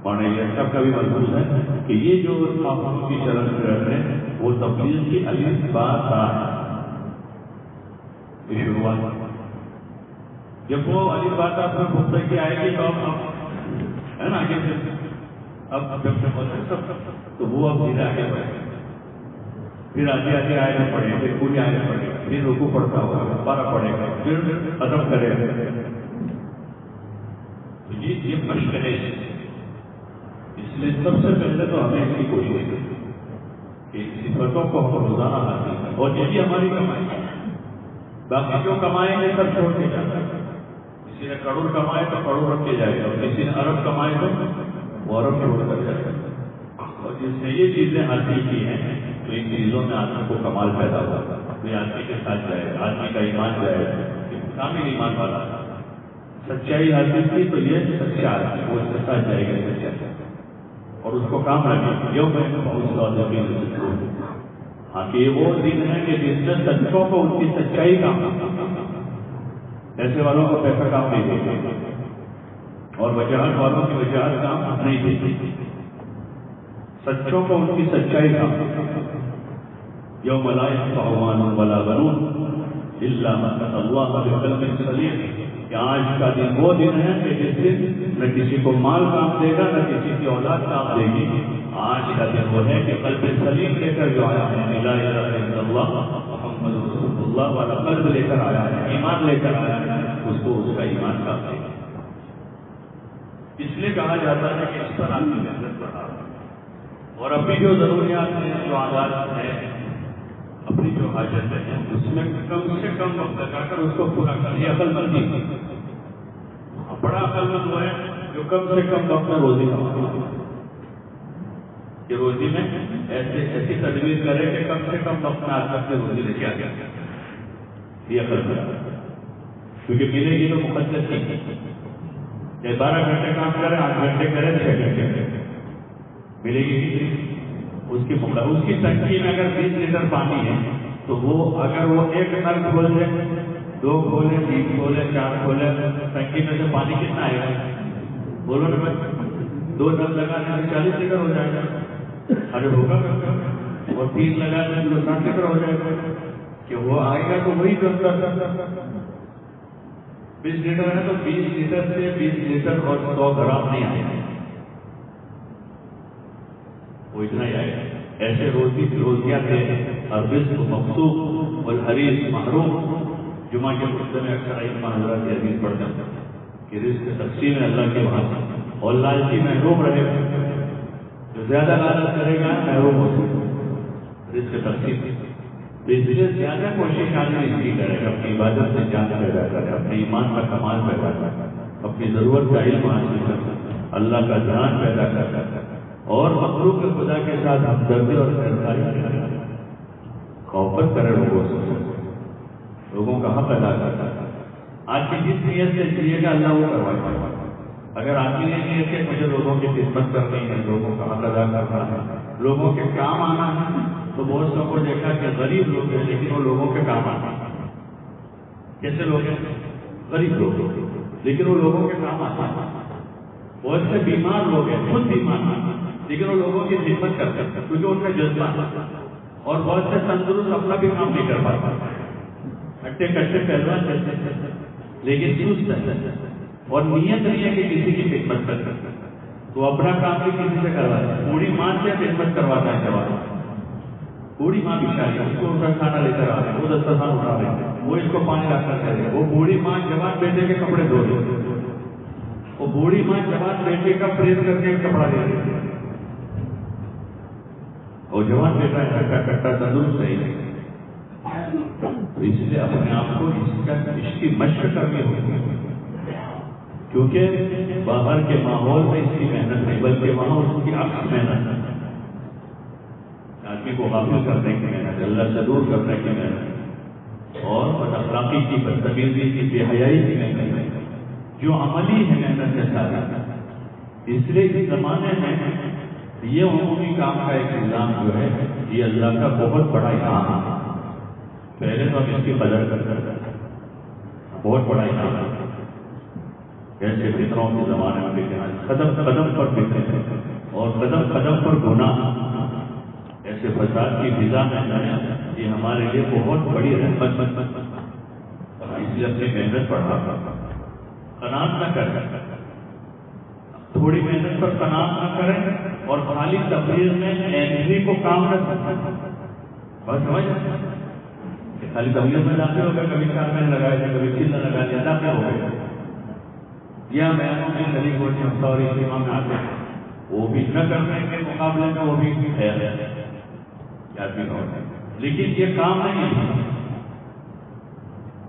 اور یہ سب کا بھی محسوس ہے کہ یہ جو آپ کی چلن رہتے ہیں وہ تبدیل کی الف با تا یہ شروعات، جب وہ الف با تا پر مستقی آئے گی تو اب ہے نا آگے سے اب جب سب تو وہ اب دھیرے آگے بڑھے، پھر آگے آگے آئے گا پڑھے، پھر پوری آگے پڑھے، پھر رکو پڑھتا ہوگا، پارا پڑھے گا، پھر ختم کرے گا، یہ مشق ہے، اس لیے سب سے پہلے تو ہمیں اس کی کوشش کریں کہ صفتوں کو ہم روزانہ حاصل کریں، اور یہ بھی ہماری کمائی ہے، باقی جو کمائیں گے سب چھوڑ کے جاتا ہے، کسی نے کروڑ کمائے تو کروڑ رکھ کے جائے گا، کسی نے ارب کمائے تو وہ ارب چھوڑ کر جائے گا، اور جس نے یہ چیزیں حاصل کی ہیں تو ان چیزوں میں آدمی کو کمال پیدا ہوگا، کوئی آدمی کے ساتھ جائے گا، آدمی کا ایمان جائے گا، کامل ایمان والا سچائی حاصل کی تو یہ سچا آدمی وہ سچا جائے گا سچا، اور اس کو کام رکھیں یوم بہت صادقین۔ ہاں کہ یہ وہ دن ہے کہ جس میں سچوں کو ان کی سچائی کام، ایسے والوں کو پیسہ کام نہیں دیتے اور وجاہت والوں کی وجاہت کام نہیں دیتی، سچوں کو ان کی سچائی کام۔ یوم لا ينفع مال ولا بنون الا من اتى الله بقلب سلیم۔ کہ آج کا دن وہ دن ہے کہ جس دن نہ کسی کو مال کام دے گا نہ کسی کی اولاد کام دے گی۔ آج کا دن وہ ہے کہ قلب سلیم لے کر جو آیا ہے، لا الہ الا اللہ محمد رسول اللہ والا قلب لے کر آیا ہے، ایمان لے کر آیا ہے، اس کو اس کا ایمان کام دے گا۔ اس لیے کہا جاتا ہے کہ اس پر آپ کی محنت بڑھا اور اپنی جو ضروریات ہیں، جو عادات ہیں، اپنی جو حاجتیں ہیں، اس میں کم سے کم وقت لگا کر اس کو پورا کر۔ یہ عقل مندی ہے۔ بڑا عقل مند وہ ہے جو کم سے کم وقت میں روزی کمائے، کہ روزی میں ایسی تدبیر کرے کہ کم سے کم وقت میں آج تک میں روزی لے کے آ گیا۔ یہ عقل مند ہے، کیونکہ ملے گی تو مقدس نہیں۔ 12 گھنٹے کام کرے، 8 گھنٹے کرے، 6 گھنٹے کرے، ملے گی اس کی ٹنکی میں اگر 20 لیٹر پانی ہے تو وہ اگر وہ ایک نل کھول دے، 2 کھولے، 3 کھولے، 4 کھولے، ٹنکی میں سے پانی کتنا آئے گا؟ بولو نا بھائی، 2 نل لگانے سے 40 لیٹر ہو جائے گا، ارے ہوگا، اور 3 لگانے سے 60 لیٹر ہو جائے گا، کہ وہ آئے گا تو وہی جو 20 لیٹر ہے تو 20 لیٹر سے 20 لیٹر اور 100 گرام نہیں آئے گا، وہ اتنا ہی آئے گا۔ ایسے روزیاں تھے، الرزق مقصود والحریص محروم۔ جمعہ کے خطبے میں اکثر ائمہ حضرات کی حدیث پڑھتے ہیں کہ رزق تقسیم ہے اللہ کے وہاں سے، اور لالچی محروم رہے، جو زیادہ لالچ کرے گا محروم ہو سکے۔ رزق تقسیم اس لیے زیادہ کوشش آدمی اس کی کرے گا، اپنی عبادت سے جان پیدا کرے، اپنے ایمان کا کمال پیدا کرے، اپنی ضرورت کا علم حاصل کرے، اللہ کا دھیان پیدا کرے، اور مخلوق خدا کے ساتھ ہمدردی اور خیرخواہی کرے، محبت کرے، لوگوں کا حق ادا کرتا ہے۔ آج کی جس نیت سے جیے گا اللہ وہ کروائے گا۔ اگر آدمی نے نیت کہ مجھے لوگوں کی خدمت کرنی ہے، لوگوں کا حق ادا کرنا ہے، لوگوں کے کام آنا ہے، تو بہت سب کو دیکھا کہ غریب لوگ ہیں لیکن وہ لوگوں کے کام آتے ہیں۔ کیسے لوگ ہیں؟ غریب لوگ لیکن وہ لوگوں کے کام آتے ہیں۔ بہت سے بیمار لوگ ہیں، خود بیمار ہیں لیکن وہ لوگوں کی خدمت کرتے ہیں کیونکہ ان کا جذبہ ہے۔ اور بہت سے تندرست اپنا بھی کام نہیں کر پاتا، ہٹے کٹے پہلوان جیسے، لیکن سست ہے اور نیت نہیں ہے کہ کسی کی خدمت کر سکتے، تو اپنا کام بھی کسی سے کرواتا ہے۔ بوڑھی ماں سے خدمت کرواتا ہے جوان، بوڑھی ماں بچاری، اس کو ان کا کھانا لے کر آ رہے، وہ دسترخوان اٹھا رہے، وہ اس کو پانی لا کر دے رہے، وہ بوڑھی ماں جوان بیٹے کے کپڑے دھو رہے، وہ بوڑھی ماں جوان بیٹے کا پریس کر کے کپڑا دے رہی، اور جوان بیٹا ہے ہٹا کٹا تندرست نہیں۔ تو اس لیے اپنے آپ کو اس کی مشق کرنی ہوگی، کیونکہ باہر کے ماحول میں اس کی محنت نہیں بلکہ وہاں اس کی عکس محنت ہے، آدمی کو غافل کرنے کی محنت، اللہ سے دور کرنے کی محنت، اور بداخلاقی کی، بدتمیزی کی، بے حیائی کی محنت، جو عملی ہے محنت کے ساتھ۔ اس لیے اس زمانے میں یہ عمومی کام کا ایک نظام جو ہے یہ اللہ کا بہت بڑا انعام ہے۔ پہلے تو ہم اس کی قدر کرتے ہیں، بہت بڑا انعام ہے۔ ایسے فطروں کے زمانے میں دیکھیں، قدم قدم پر فطریں اور قدم قدم پر گناہ، ایسے فساد کی فضا میں یہ ہمارے لیے بہت بڑی رحمت، اس لیے اپنی محنت بڑھا قناعت نہ کریں، تھوڑی محنت پر قناعت نہ کریں، اور خالی تفریح میں انرجی کو کام نہ سمجھیں۔ بس سمجھ کہ خالی تفریح میں جاتے ہو گئے، کبھی 4 مہینے لگائے تھے، کبھی 3 لگا دیا، جاتے ہو گئے، یا بہنوں میں غریب ہونے ہفتہ اور اجتماع میں آتے ہیں، وہ بھی نہ کرنے کے مقابلے میں وہ بھی خیر ہے، لیکن یہ کام نہیں ہے۔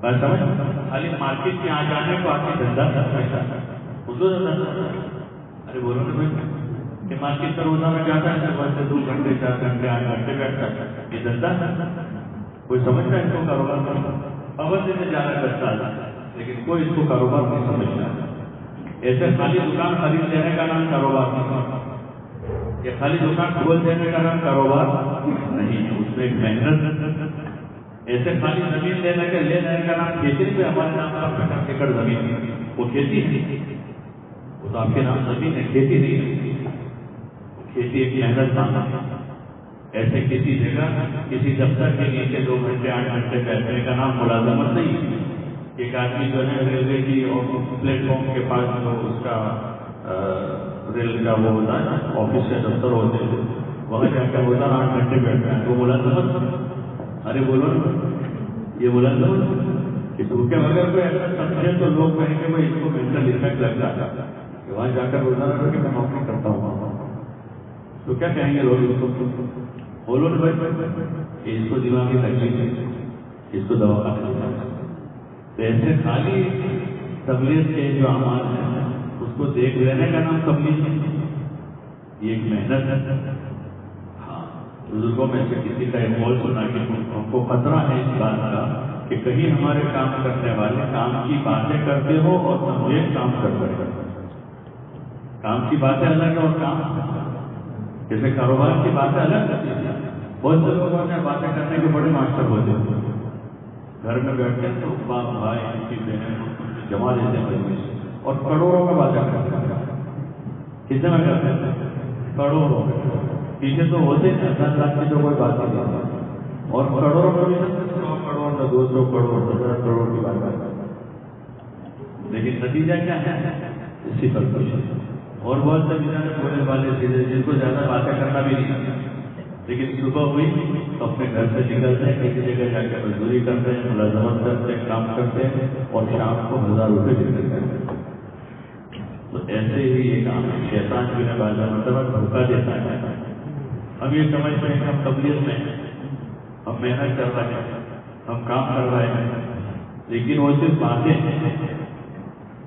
بس سمجھ، خالی مارکیٹ میں آ جانے کو آ کے دھندا کرتا ہے، ارے بولو نا بھائی کہ مارکیٹ کا روزہ میں جاتا ہے، صبح سے 2 گھنٹے 4 گھنٹے 8 گھنٹے بیٹھتا ہے، یہ دھندا کوئی سمجھتا ہے اس کو کاروبار کرنا؟ پابندی سے جا رہا کرتا ہے لیکن کوئی اس کو کاروبار نہیں سمجھتا۔ ایسے خالی دکان خرید لینے کا نام کاروبار نہیں، یہ خالی دکان کھول دینے کا نام کاروبار نہیں ہے، اس میں ایک محنت. ایسے خالی زمین لے لینے کا نام کھیتی پہ ہمارے نام پر 50 ایکڑ زمین وہ کھیتی ہے، وہ تو آپ کے نام زمین ہے، کھیتی نہیں ہے. کھیتی ایک محنت نام ہے. ایسے کسی جگہ کسی دفتر کے نیچے 2 گھنٹے 8 گھنٹے بیٹھنے کا نام ملازمت نہیں. ایک آدمی جو ہے ریلوے کی پلیٹ فارم کے پاس جو اس کا ریل کا وہ ہوتا ہے آفس کے دفتر ہوتے ہیں وہاں جا کر ہوتا 8 گھنٹے بیٹھنا ہے، وہ ملازمت. ارے بولو یہ ملازمت کہ دور کے بغیر کوئی ایسا سمجھے تو لوگ کہیں گے بھائی اس کو مینٹل افیکٹ لگتا ہے کہ وہاں جا کر روزانہ کر کے میں نوکری کرتا ہوں، تو کیا کہیں گے لوگ اس کو؟ بولو نا بھائی اس کو دماغی تکلیف ہے، اس کو دوا کھانا ہے. تو ایسے خالی تبلیغ کے جو اعمال ہیں اس کو دیکھ لینے کا نام تبلیغ ہے، یہ ایک محنت ہے. ہاں بزرگوں میں سے کسی کا ایک قول سنا کہ ہم کو خطرہ ہے اس بات کا کہ کہیں ہمارے کام کرنے والے کام کی باتیں کرتے ہو اور سمجھے کام کر رہے ہیں. کام کی باتیں الگ ہے اور کام جیسے کاروبار کی باتیں الگ ہوتی ہیں. بہت سے لوگوں نے باتیں کرنے کے بڑے ماسٹر ہوتے ہیں، گھر میں بیٹھتے ہیں تو باپ بھائی ان کی بہنیں جما دیتے ہیں اور کروڑوں میں باتیں کرتے ہیں. کتنے میں کرتے ہیں؟ کروڑوں. پیچھے تو ہوتے ہیں 10 لاکھ کی تو کوئی بات نہیں، اور کروڑوں میں 100 کروڑ 200 کروڑ 1000 کروڑ کی بات کرتے ہیں. لیکن نتیجہ کیا ہے؟ اسی پر کچھ. اور بہت سے بیچارے بولنے والے تھے جن کو زیادہ باتیں کرنا بھی نہیں آتی، لیکن صبح ہوئی تو اپنے گھر سے نکلتے ہیں، کسی جگہ جا کے مزدوری کرتے ہیں، ملازمت کرتے ہیں، کام کرتے ہیں اور شام کو 1000 روپے دیتے ہیں. تو ایسے ہی یہ کام ہے. شیطان جو ہے بعض مرتبہ دھوکہ دیتا ہے. ہم یہ سمجھتے ہیں کہ ہم تبلیغ میں ہم محنت کر رہے ہیں، ہم کام کر رہے ہیں، لیکن وہ صرف باتیں ہیں،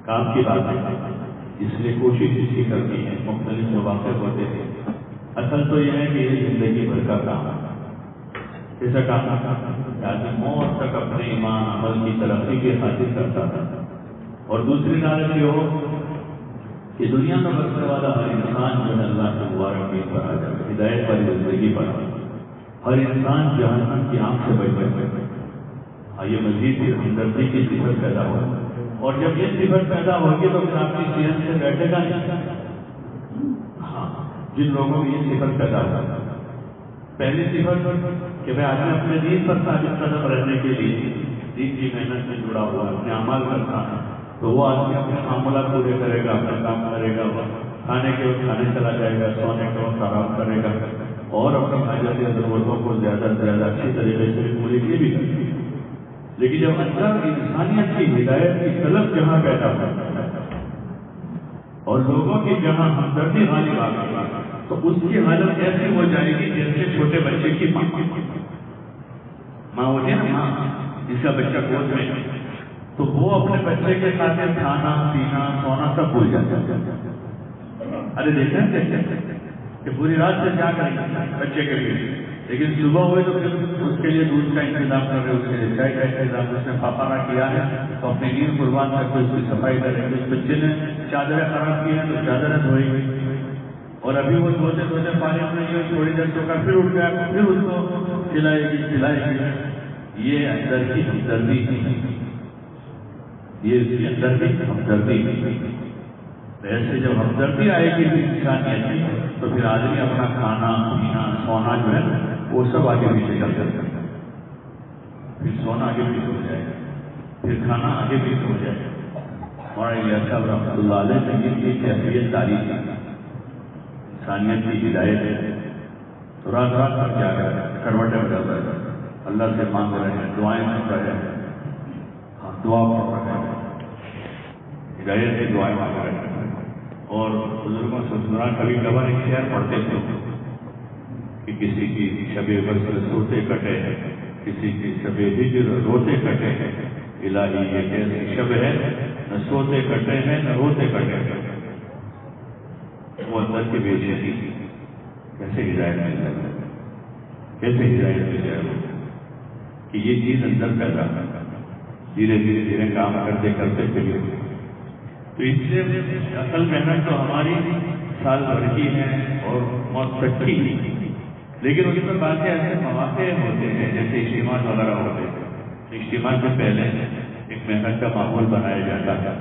کام کی باتیں. اس لیے کوشش اس کی کرنی ہے، مختلف مواقع ہوتے ہیں. اصل تو یہ ہے کہ یہ زندگی بھر کا کام ہے. ایسا کام آدمی موت تک اپنے ایمان عمل کی ترقی کی خاطر کرتا ہے. اور دوسری حالت یہ ہو کہ دنیا میں بسنے والا ہر انسان جو ہے اللہ کے مبارک دین پر آ جائے، ہدایت والی زندگی پر آ جائے. ہر انسان جہنم کی آنکھ سے بچ جائے. یہ مزید ہمدردی کی صفت پیدا ہو، اور جب یہ صفت پیدا ہوگی تو پھر آپ کی صحت سے بیٹھے گا نہیں. ہاں جن لوگوں میں یہ صفت پیدا ہو، پہلی صفت کہ میں آدمی اپنے دین پر ثابت قدم رہنے کے لیے دین کی محنت سے جڑا ہوا اپنے اعمال کرتا ہے، تو وہ آدمی اپنے معاملات پورے کرے گا، اپنا کام کرے گا، کھانے کے وقت کھانے چلا جائے گا، سونے کے وقت آرام کرے گا، اور اپنی حاجت یا ضرورتوں کو زیادہ سے زیادہ اچھی طریقے سے پوری کی بھی کرے گا. لیکن جب اندر انسانیت کی ہدایت کی طلب جہاں پیدا ہوتا ہے اور لوگوں کی جہاں ہمدردی غالب آ گئی تو اس کی حالت ایسی ہو جائے گی جیسے چھوٹے بچے کی ماں ہوتی ہے نا، ماں جس کا بچہ گود میں، تو وہ اپنے بچے کے ساتھ کھانا پینا سونا سب بھول جاتا ہے. ارے دیکھیں کہ پوری رات سے کیا کریں بچے کے لیے، لیکن صبح ہوئے تو پھر اس کے لیے دودھ کا انتظام کر رہے، اس کے لیے چائے کا انتظام، اس نے پاپا نہ کیا ہے تو اپنی نیند قربان کر کے اس کی صفائی کریں گے. اس بچے نے چادریں خراب کی ہیں تو چادریں دھوئی گئی، اور ابھی وہ دھوتے دھوتے پانی میں جو تھوڑی دیر سو کر پھر اٹھ گیا، پھر اس کو کھلائے گی. یہ اندر کی ہمدردی، یہ اس کے اندر کی ہمدردی. ایسے جب ہمدردی آئے گی انسانیت کی تو پھر آدمی اپنا کھانا پینا سونا جو ہے وہ سب آگے پیچھے کر سکتا ہے. پھر سونا آگے پیچھے ہو جائے گا، پھر کھانا آگے پیچھے ہو جائے گا. ہمارے یہ صاحب رحمۃ اللہ علیہ نے کی کیفیت تاریخ انسانیت کی ہدایت ہے. تو رات رات پر کیا کروٹیں بدل رہے ہیں، اللہ سے مانگ رہے ہیں، دعائیں مانگ رہے ہیں، دعا پڑھ رہے ہیں، ہدایت کی دعائیں مانگ رہے ہیں. اور بزرگوں سے سنا کبھی کبھار ایک شعر پڑھتے تھے کہ کسی کی شب وصل سوتے کٹے، کسی کی شب ہجر روتے کٹے، الہی یہ کیسی شب ہے نہ سوتے کٹے ہیں نہ روتے کٹے. وہ اندر کی بے چینی کیسے ہدایت مل جائے، کیسے ہدایت مل جائے کہ یہ چیز اندر پیدا دھیرے دھیرے دھیرے کام کرتے کرتے پھر. تو اس لیے اصل محنت تو ہماری سال بھر کی ہیں اور موت تک کی، لیکن اس میں بعض ایسے مواقع ہوتے ہیں جیسے اجتماع وغیرہ ہوتے ہیں، اجتماع سے پہلے ایک محنت کا ماحول بنایا جاتا ہے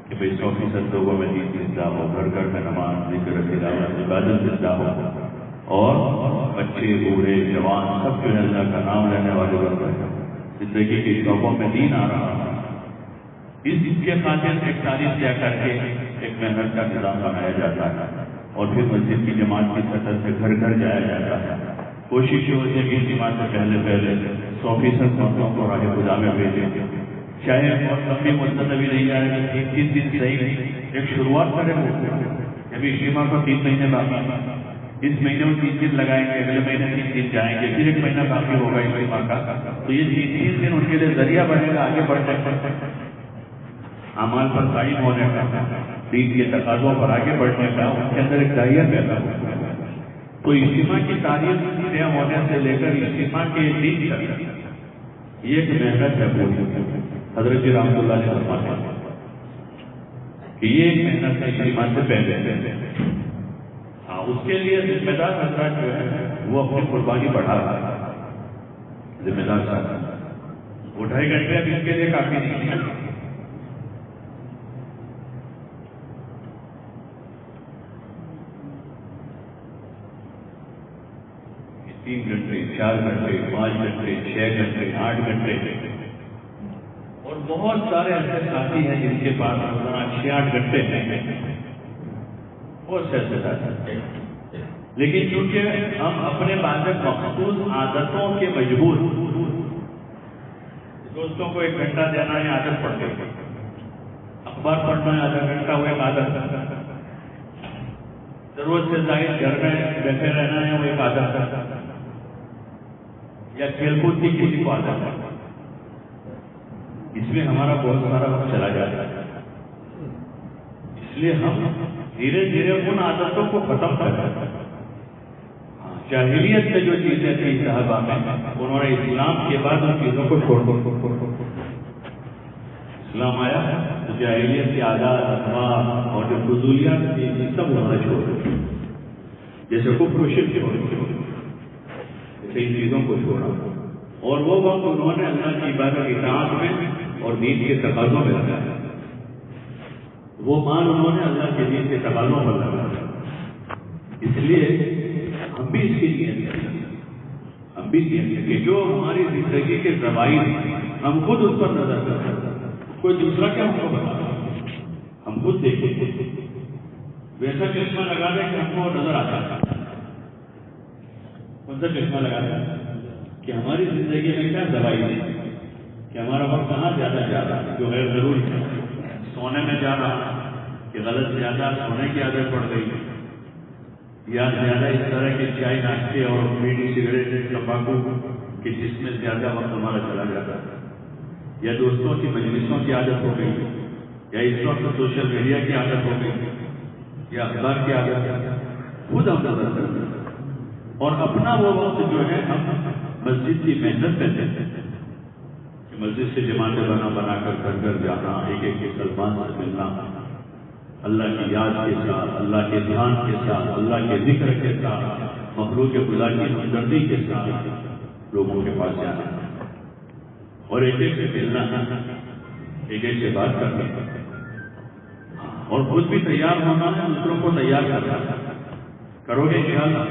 کہ بھائی 100% لوگوں میں دین زندہ ہو، گھر گھر میں نماز ذکر تلاوت عبادت زندہ ہو، اور بچے بوڑھے جوان سب جو ہے اللہ کا نام لینے والے بن رہے ہیں، زندگی کے شعبوں میں دین آ رہا ہے۔ اس کے خاطر ایک تاریخ طے کر کے ایک محنت کا نظام بنایا جاتا ہے، اور پھر مسجد کی جماعت کی سطح سے گھر گھر جایا جاتا ہے۔ کوشش یہ ہوتی ہے کہ اجتماع سے پہلے 100% مردوں کو راہ خدا میں بھیجیں، چاہے بہت لمبی مدت ابھی نہیں آئے گا، 3 دن صحیح ایک شروعات کرے ہو، ابھی اجتماع کو 3 مہینے باقی، اس مہینے میں 3 دن لگائیں گے، اگلے مہینے 3 دن جائیں گے، پھر 1 مہینہ باقی ہوگا اجتماع کا، تو یہ 3 دن ان کے لیے ذریعہ بنے گا آگے بڑھنے کا، اعمال پر قائم ہونے کا، دین کے تقاضوں پر آگے بڑھنے کا، ان کے اندر ایک دائرہ پیدا ہوگا۔ تو اجتماع کی تاریخ طے ہونے سے لے کر اجتماع کے دن تک یہ ایک محنت ہے پوری۔ حضرت رحمۃ اللہ نے فرمایا کہ یہ ایک محنت ہے اجتماع سے پہلے، اس کے لیے ذمہ دار حضرات جو ہے وہ اپنی قربانی بڑھا رہا ہے، ذمہ دار صاحب وہ 2.5 گھنٹے اب اس کے لیے کافی نہیں ہے۔ 3 گھنٹے 4 گھنٹے 5 گھنٹے 6 گھنٹے 8 گھنٹے، اور بہت سارے ایسے ساتھی ہیں جن کے پاس 6-8 گھنٹے ہیں، بہت سے ایسے ساتھی، لیکن چونکہ ہم اپنے بعض مخصوص عادتوں کے مجبور، دوستوں کو 1 گھنٹہ دینا ہے عادت پڑ گئی، اخبار پڑھنا ہے آدھا گھنٹہ وہ ایک عادت، ضرورت سے زائد گھر میں بیٹھے رہنا ہے وہ ایک عادت، یا کھیل کود کی کسی کو عادت ہے، اس میں ہمارا بہت سارا وقت چلا جاتا ہے۔ اس لیے ہم دھیرے دھیرے ان عادتوں کو ختم کر رہے ہیں۔ جاہلیت میں جو چیزیں تھیں صحابہ میں، انہوں نے اسلام کے بعد ان چیزوں کو چھوڑ دیا۔ اسلام آیا تو جاہلیت کے عادات اخلاق اور جو فضولیات تھیں سب انہوں نے چھوڑ دیا، جیسے کفر و شرک چھوڑ دیا، جیسے ان چیزوں کو چھوڑا، اور وہ وقت انہوں نے اللہ کی عبادت کی اطاعت میں اور دین کے تقاضوں میں لگایا، وہ مال انہوں نے اللہ کے دین کے تقاضوں پر لگایا۔ اس لیے ہم بھی اس کی نیت کریں، ہم بھی نیت کریں کہ جو ہماری زندگی کے ذوائر ہم خود اس پر نظر کریں، کوئی دوسرا کیا ہم کو بتا، ہم خود دیکھیں، ویسا چشمہ لگا دیں کہ ہم کو نظر آتا ہے، کون سا چشمہ لگا دیں کہ ہماری زندگی میں کیا ذوائر ہے، کہ ہمارا وقت کہاں زیادہ جا رہا ہے جو غیر ضروری ہے، سونے میں جا رہا ہے کہ غلط زیادہ سونے کی عادت پڑ گئی، یا زیادہ اس طرح کے چائے ناشتے اور بیڑی سگریٹ تمباکو کہ جس میں زیادہ وقت ہمارا چلا جاتا ہے، یا دوستوں کی مجلسوں کی عادت ہو گئی، یا اس وقت سوشل میڈیا کی عادت ہو گئی، یا اخبار کی عادت ہے، خود ہم نظر کرتے ہیں، اور اپنا وہ وقت جو ہے ہم مسجد کی محنت میں دیتے ہیں کہ مسجد سے جماعتیں بنا کر گھر گھر جانا، ایک ایک مسلمان سے ملنا، اللہ کی یاد کے ساتھ، اللہ کے دھیان کے ساتھ، اللہ کے ذکر کے ساتھ، مخلوق خدا کی ہمدردی کے ساتھ لوگوں کے پاس جانا اور ایک ایک سے ملنا، ایک ایک سے بات کرنا، اور خود بھی تیار ہونا ہے، دوسروں کو تیار کرنا۔ کرو گے انشاءاللہ؟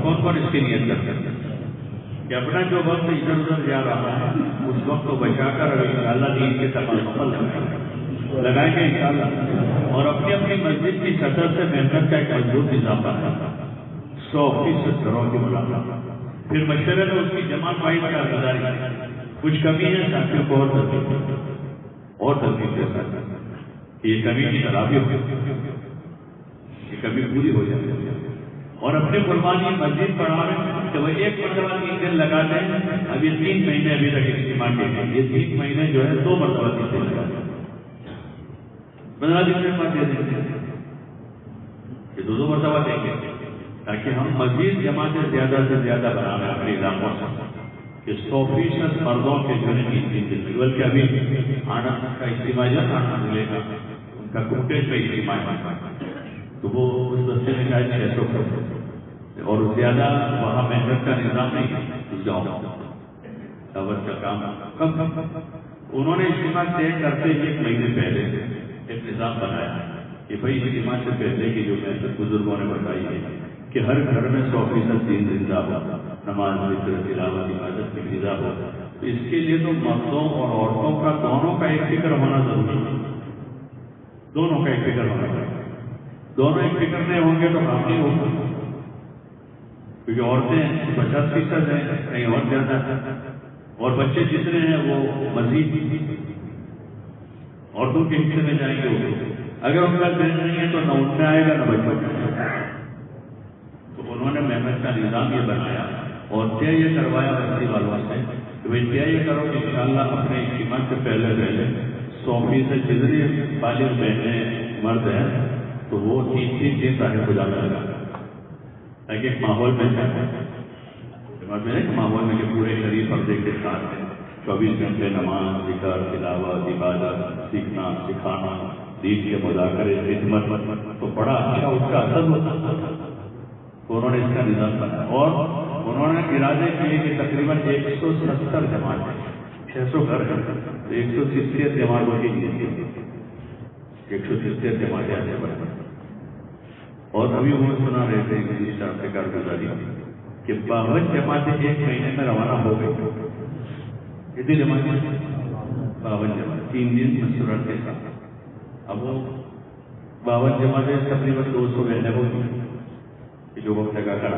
کون کون اس کی نیت کرتے ہیں کہ اپنا جو وقت ادھر ادھر جا رہا ہے اس وقت کو بچا کر انشاءاللہ دین کے تقاضوں پر لگائیں گے انشاءاللہ، اور اپنی اپنی مسجد کی سطح سے محنت کا ایک مضبوط نظام بنا 100% گھروں کی ملاقات، پھر مشورے میں اس کی جماعت واحد کا گزاری، کچھ کمی ہے ساتھیوں کو اور ترتیب کے ساتھ کہ یہ کمی کی تلافی ہو، یہ کمی پوری ہو جائے، اور اپنے قربانی مسجد پڑھا رہے کہ وہ ایک مرتبہ 3 دن لگا دیں، اب یہ 3 مہینے ابھی تک اجتماع کے ہیں، یہ 3 مہینے جو ہے 2 مرتبہ 3 دن لگا دیں، 15 دن میں بات دے دیں کہ 2 مرتبہ دیں گے، تاکہ ہم مزید جماعتیں زیادہ سے زیادہ بنا رہے ہیں اپنے علاقوں سے کہ 100% مردوں کے جو ہے 3 دن، بلکہ ابھی آنند کا اجتماع ہے، آنند ضلع کا ان کا کوٹیج میں اجتماع ہے، تو وہ اس بستے میں شاید 600 کروڑ اور زیادہ وہاں محنت کا نظام نہیں اس گاؤں دعوت کا کام کم انہوں نے اجتماع طے کرتے ہی 1 مہینے پہلے ایک نظام بنایا کہ بھائی اجتماع سے پہلے کی جو محنت بزرگوں نے بتائی ہے کہ ہر گھر میں 100% دین زندہ ہو، نماز ذکر تلاوت عبادت کی فضا ہو. تو اس کے لیے تو مردوں اور عورتوں کا دونوں کا ایک فکر ہونا ضروری ہے. دونوں کا ایک فکر ہونا چاہیے. دونوں ایک فکر نہیں ہوں گے تو کام نہیں ہوگا، کیونکہ عورتیں 50% ہیں، کہیں اور زیادہ ہیں، اور بچے جتنے ہیں وہ مزید عورتوں کے حصے میں جائیں گے. اگر ان کا ذہن نہیں ہے تو نہ ان میں آئے گا نہ بچوں میں آئے گا. تو انہوں نے محنت کا نظام یہ بنایا اور طے یہ کروایا بستی والوں سے کہ بھائی طے یہ کرو کہ انشاءاللہ اپنے اجتماع سے پہلے 100% جتنے بالغ بہنیں مرد ہیں تو وہ 3 دن صاحب خدا میں لگا تاکہ ایک ماحول میں ماحول میں کہ پورے شریف پردے کے ساتھ 24 گھنٹے نماز ذکر تلاوت عبادت سیکھنا سکھانا دین کے مذاکرے خدمت تو بڑا اچھا اس کا اثر ہوتا. تو انہوں نے اس کا نظام بنایا اور انہوں نے ارادے کیے کہ تقریباً 170 جماعتیں 600 گھر ہیں 160 جماعتوں کی 160 جماعتیں آگے بڑھ. اور ابھی وہ سنا رہے تھے انگلش صاحب سے کارگزاری کہ 52 جماعتیں 1 مہینے میں روانہ ہو گئی. کتنی جماعتیں؟ 52 جماعتیں 3 دن مسورت کے ساتھ. اب وہ 52 جماعتیں تقریباً 200 بہنیں ہوگی جو وقت لگا کر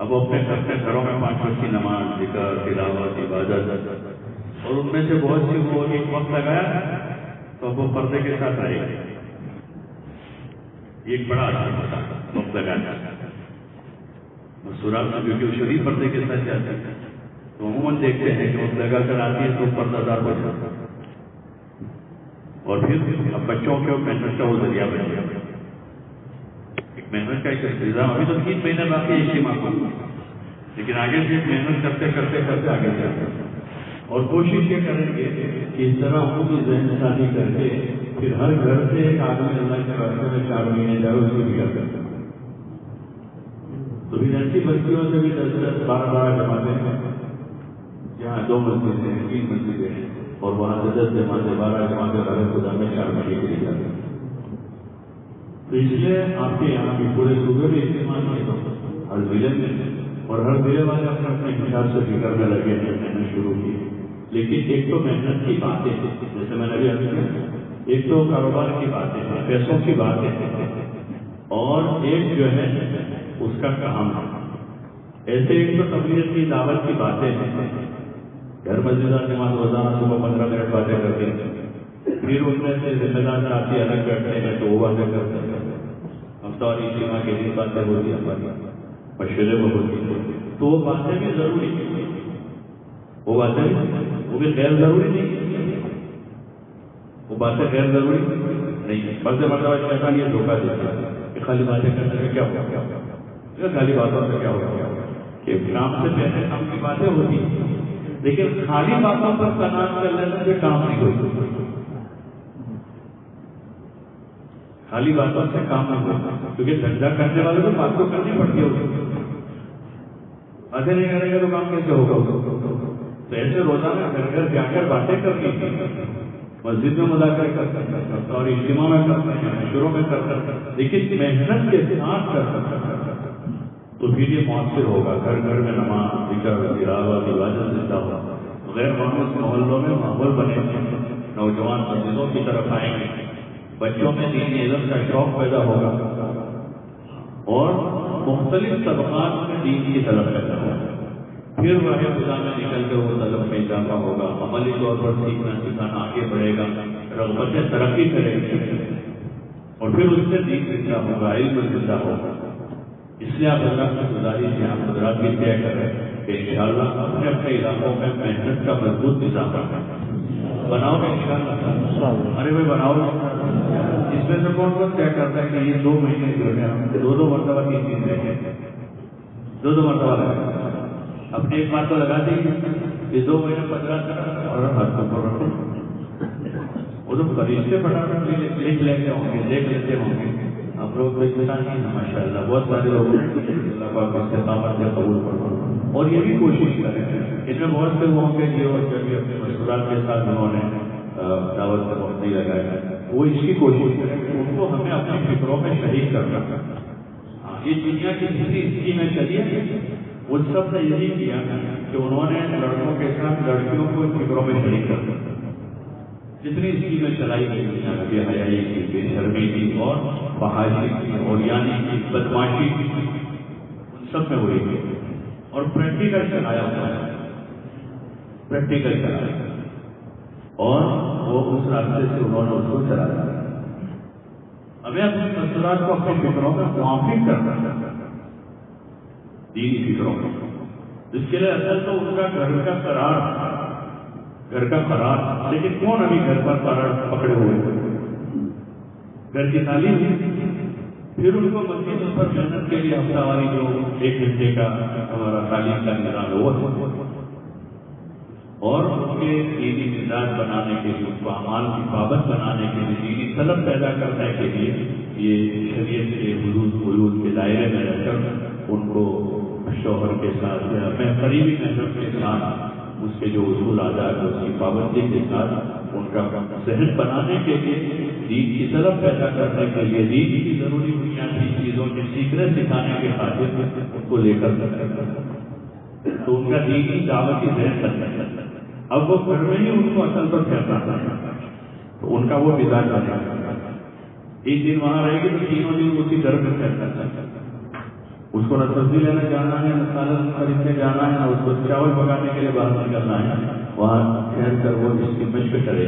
اب وہ اپنے گھروں میں 5 وقت کی نماز ذکر تلاوت عبادت اور ان میں سے بہت سی وہ ایک وقت لگایا تو اب وہ پردے کے ساتھ رہے گا. ایک بڑا اچھا وقت لگانا مسورات میں کیونکہ وہ شریف پردے کے ساتھ جاتے ہیں تو عموماً دیکھتے ہیں کہ وقت لگا کر آتی ہے تو پردہ دار ہو جاتا اور پھر اب بچوں کے محنت کا وہ ذریعہ بن گیا. محنت کا ایک انتظام ابھی تو 3 مہینے باقی اجتماع کو لیکن آگے سے محنت کرتے کرتے کرتے آگے جاتے اور کوشش یہ کریں گے کہ اس طرح ان کی ذہن سازی کر کے پھر ہر گھر سے ایک آدمی اللہ کے راستے میں 4 مہینے جائے اس کو بھی کر سکتے. تو پھر ایسی بستیوں سے بھی 10 12 جماعتیں ہیں جہاں 2 مسجدیں ہیں 3 مسجدیں ہیں اور وہاں سے 10 جماعتیں 12 جماعتیں ہر خدا میں 4 مہینے کے لیے جاتے ہیں. تو اس لیے آپ کے یہاں بھی پورے صوبے میں استعمال نہیں ہر ضلع میں اور ہر ضلع والے اپنے اپنے حساب سے فکر میں لگے ہیں محنت شروع کی. لیکن ایک تو محنت کی باتیں جیسے میں نے ابھی عرض کیا ایک تو کاروبار کی باتیں ہیں پیسوں کی باتیں ہیں اور ایک جو ہے اس کا کام ہے. ایسے ایک تو تبلیغ کی دعوت کی باتیں ہیں گھر مسجد جماعت روزانہ صبح 15 منٹ باتیں کرتے ہیں پھر ان میں سے ذمہ دار ساتھی الگ بیٹھتے ہیں تو وہ باتیں کرتے ہیں. ہفتہ اور اجتماع کے دن باتیں ہوتی ہیں ہماری مشورے میں ہوتی ہیں تو وہ باتیں بھی ضروری وہ باتیں وہ بھی غیر ضروری نہیں وہ باتیں غیر ضروری نہیں. بلکہ مطلب ایسا نہیں دھوکہ دیتا کہ خالی باتیں کرنے سے کیا ہوگا خالی باتوں سے کیا ہوگا کہ کام سے پہلے کام کی باتیں ہوتی ہیں لیکن خالی باتوں پر تناز کر لینے سے کام نہیں ہوتا. خالی باتوں سے کام نہیں ہوتا کیونکہ دھندا کرنے والے کو بات تو کرنی پڑتی ہوگی. باتیں نہیں کریں گے تو کام کیسے ہوگا. تو ایسے روزانہ گھر گھر جا کر باتیں کرنی مسجد میں مذاکرے کرتے ہیں اور اجتماع میں کرتے ہیں شروع میں کرتے ہیں لیکن محنت کے ساتھ کرتے ہیں تو پھر یہ مؤثر ہوگا. گھر گھر میں نماز ذکر تلاوت عبادت زندہ ہوگا. غیر معمول محلوں میں ماحول بنے نوجوان مسجدوں کی طرف آئیں گے بچوں میں دینی علم کا شوق پیدا ہوگا اور مختلف طبقات میں دین کی طلب پیدا ہوگا. پھر وہ خدا میں نکل کر وہ طلب میں اضافہ ہوگا. عملی طور پر سیکھنا سکھانا آگے بڑھے گا رغبتیں ترقی کرے گی اور پھر اس سے دین زندہ ہوگا علم زندہ ہوگا. اس لیے آپ حضرات کی گزارش ہے آپ حضرات بھی طے کریں کہ انشاءاللہ اپنے اپنے علاقوں میں محنت کا مضبوط نظام بناؤ گے انشاءاللہ. ارے بھائی بناؤ. اس میں سے کون کون طے کرتا ہے کہ یہ 2 مہینے جو ہے ہم 2 مرتبہ 3 دن رہیں 2 مرتبہ لگا اپنی ایک بات تو لگا دیں گے یہ 2 مہینے 15 اور ہاتھ پر رکھو وہ تو فرشتے پڑھا لکھ لیتے ہوں گے دیکھ لیتے ہوں گے ہم لوگ پاکستانی ہیں ماشاء اللہ، بہت سارے لوگ اللہ پاک استقامت سے قبول فرمائے، اور یہ بھی کوشش کریں، ان میں بہت سے وہ ہوں گے جو جب اپنے مشورات کے ساتھ انہوں نے دعوت کا وقت نہیں لگایا، وہ اس کی کوشش کریں کہ ان کو ہمیں اپنی فکروں میں شریک کرنا۔ یہ دنیا کی جتنی اسکیمیں چلی ہیں وہ سب نے یہی کیا کہ انہوں نے لڑکوں کے ساتھ لڑکیوں کو فکروں میں شریک کر دیا۔ جتنی اسکیمیں چلائی گئی دنیا میں، بے حیائی کی، بے شرمی کی، اور فحاشی کی، اوریانی کی، بدماشی کی، ان سب میں وہی کی، اور پریکٹیکل چلایا ہوا ہے، پریکٹیکل چلایا، اور وہ اس راستے سے انہوں نے اس کو چلایا۔ ہمیں اپنے مسئلات کو اپنی فکروں میں موافق کرنا چاہتا ہے، دینی فکروں میں، جس کے لیے اصل تو ان کا گھر کا قرار، لیکن کون ابھی گھر پر قرار پکڑے ہوئے، گھر کی تعلیم، پھر ان کو مزید اس پر محنت کے لیے ہفتہ واری جو 1 گھنٹے کا ہمارا تعلیم کا نظام ہوا، اور ان کے دینی مزاج بنانے کے لیے، ان کو اعمال کی پابند بنانے کے لیے، دینی طلب پیدا کرنے کے لیے یہ شریعت کے حدود کے دائرے میں رہ کر ان کو شوہر کے ساتھ یا قریبی محرم کے ساتھ اس کے جو اصول آداب ہے اس کی پابندی کے ساتھ ان کا ذہن بنانے کے لیے، دین کی طلب پیدا کرنے کے لیے، دین کی ضروری بنیادی چیزوں کے سیکھنے سکھانے کے خاطر ان کو لے کر تو ان کا دینی دعوتی ذہن بنتا ہے۔ اب وہ گھر میں ہی ان کو اصل پر پھیلنا تھا، تو ان کا وہ مزاج بنے گا۔ ایک دن وہاں رہے گی تو تینوں دن اسی گھر میں پھیلنا تھا، اس کو نہ سبزی لینے جانا ہے، نہ سالن خریدنے جانا ہے، نہ اس کو چاول پکانے کے لیے باہر نکلنا ہے، وہاں ٹھہر کر وہ اس کی مشق کرے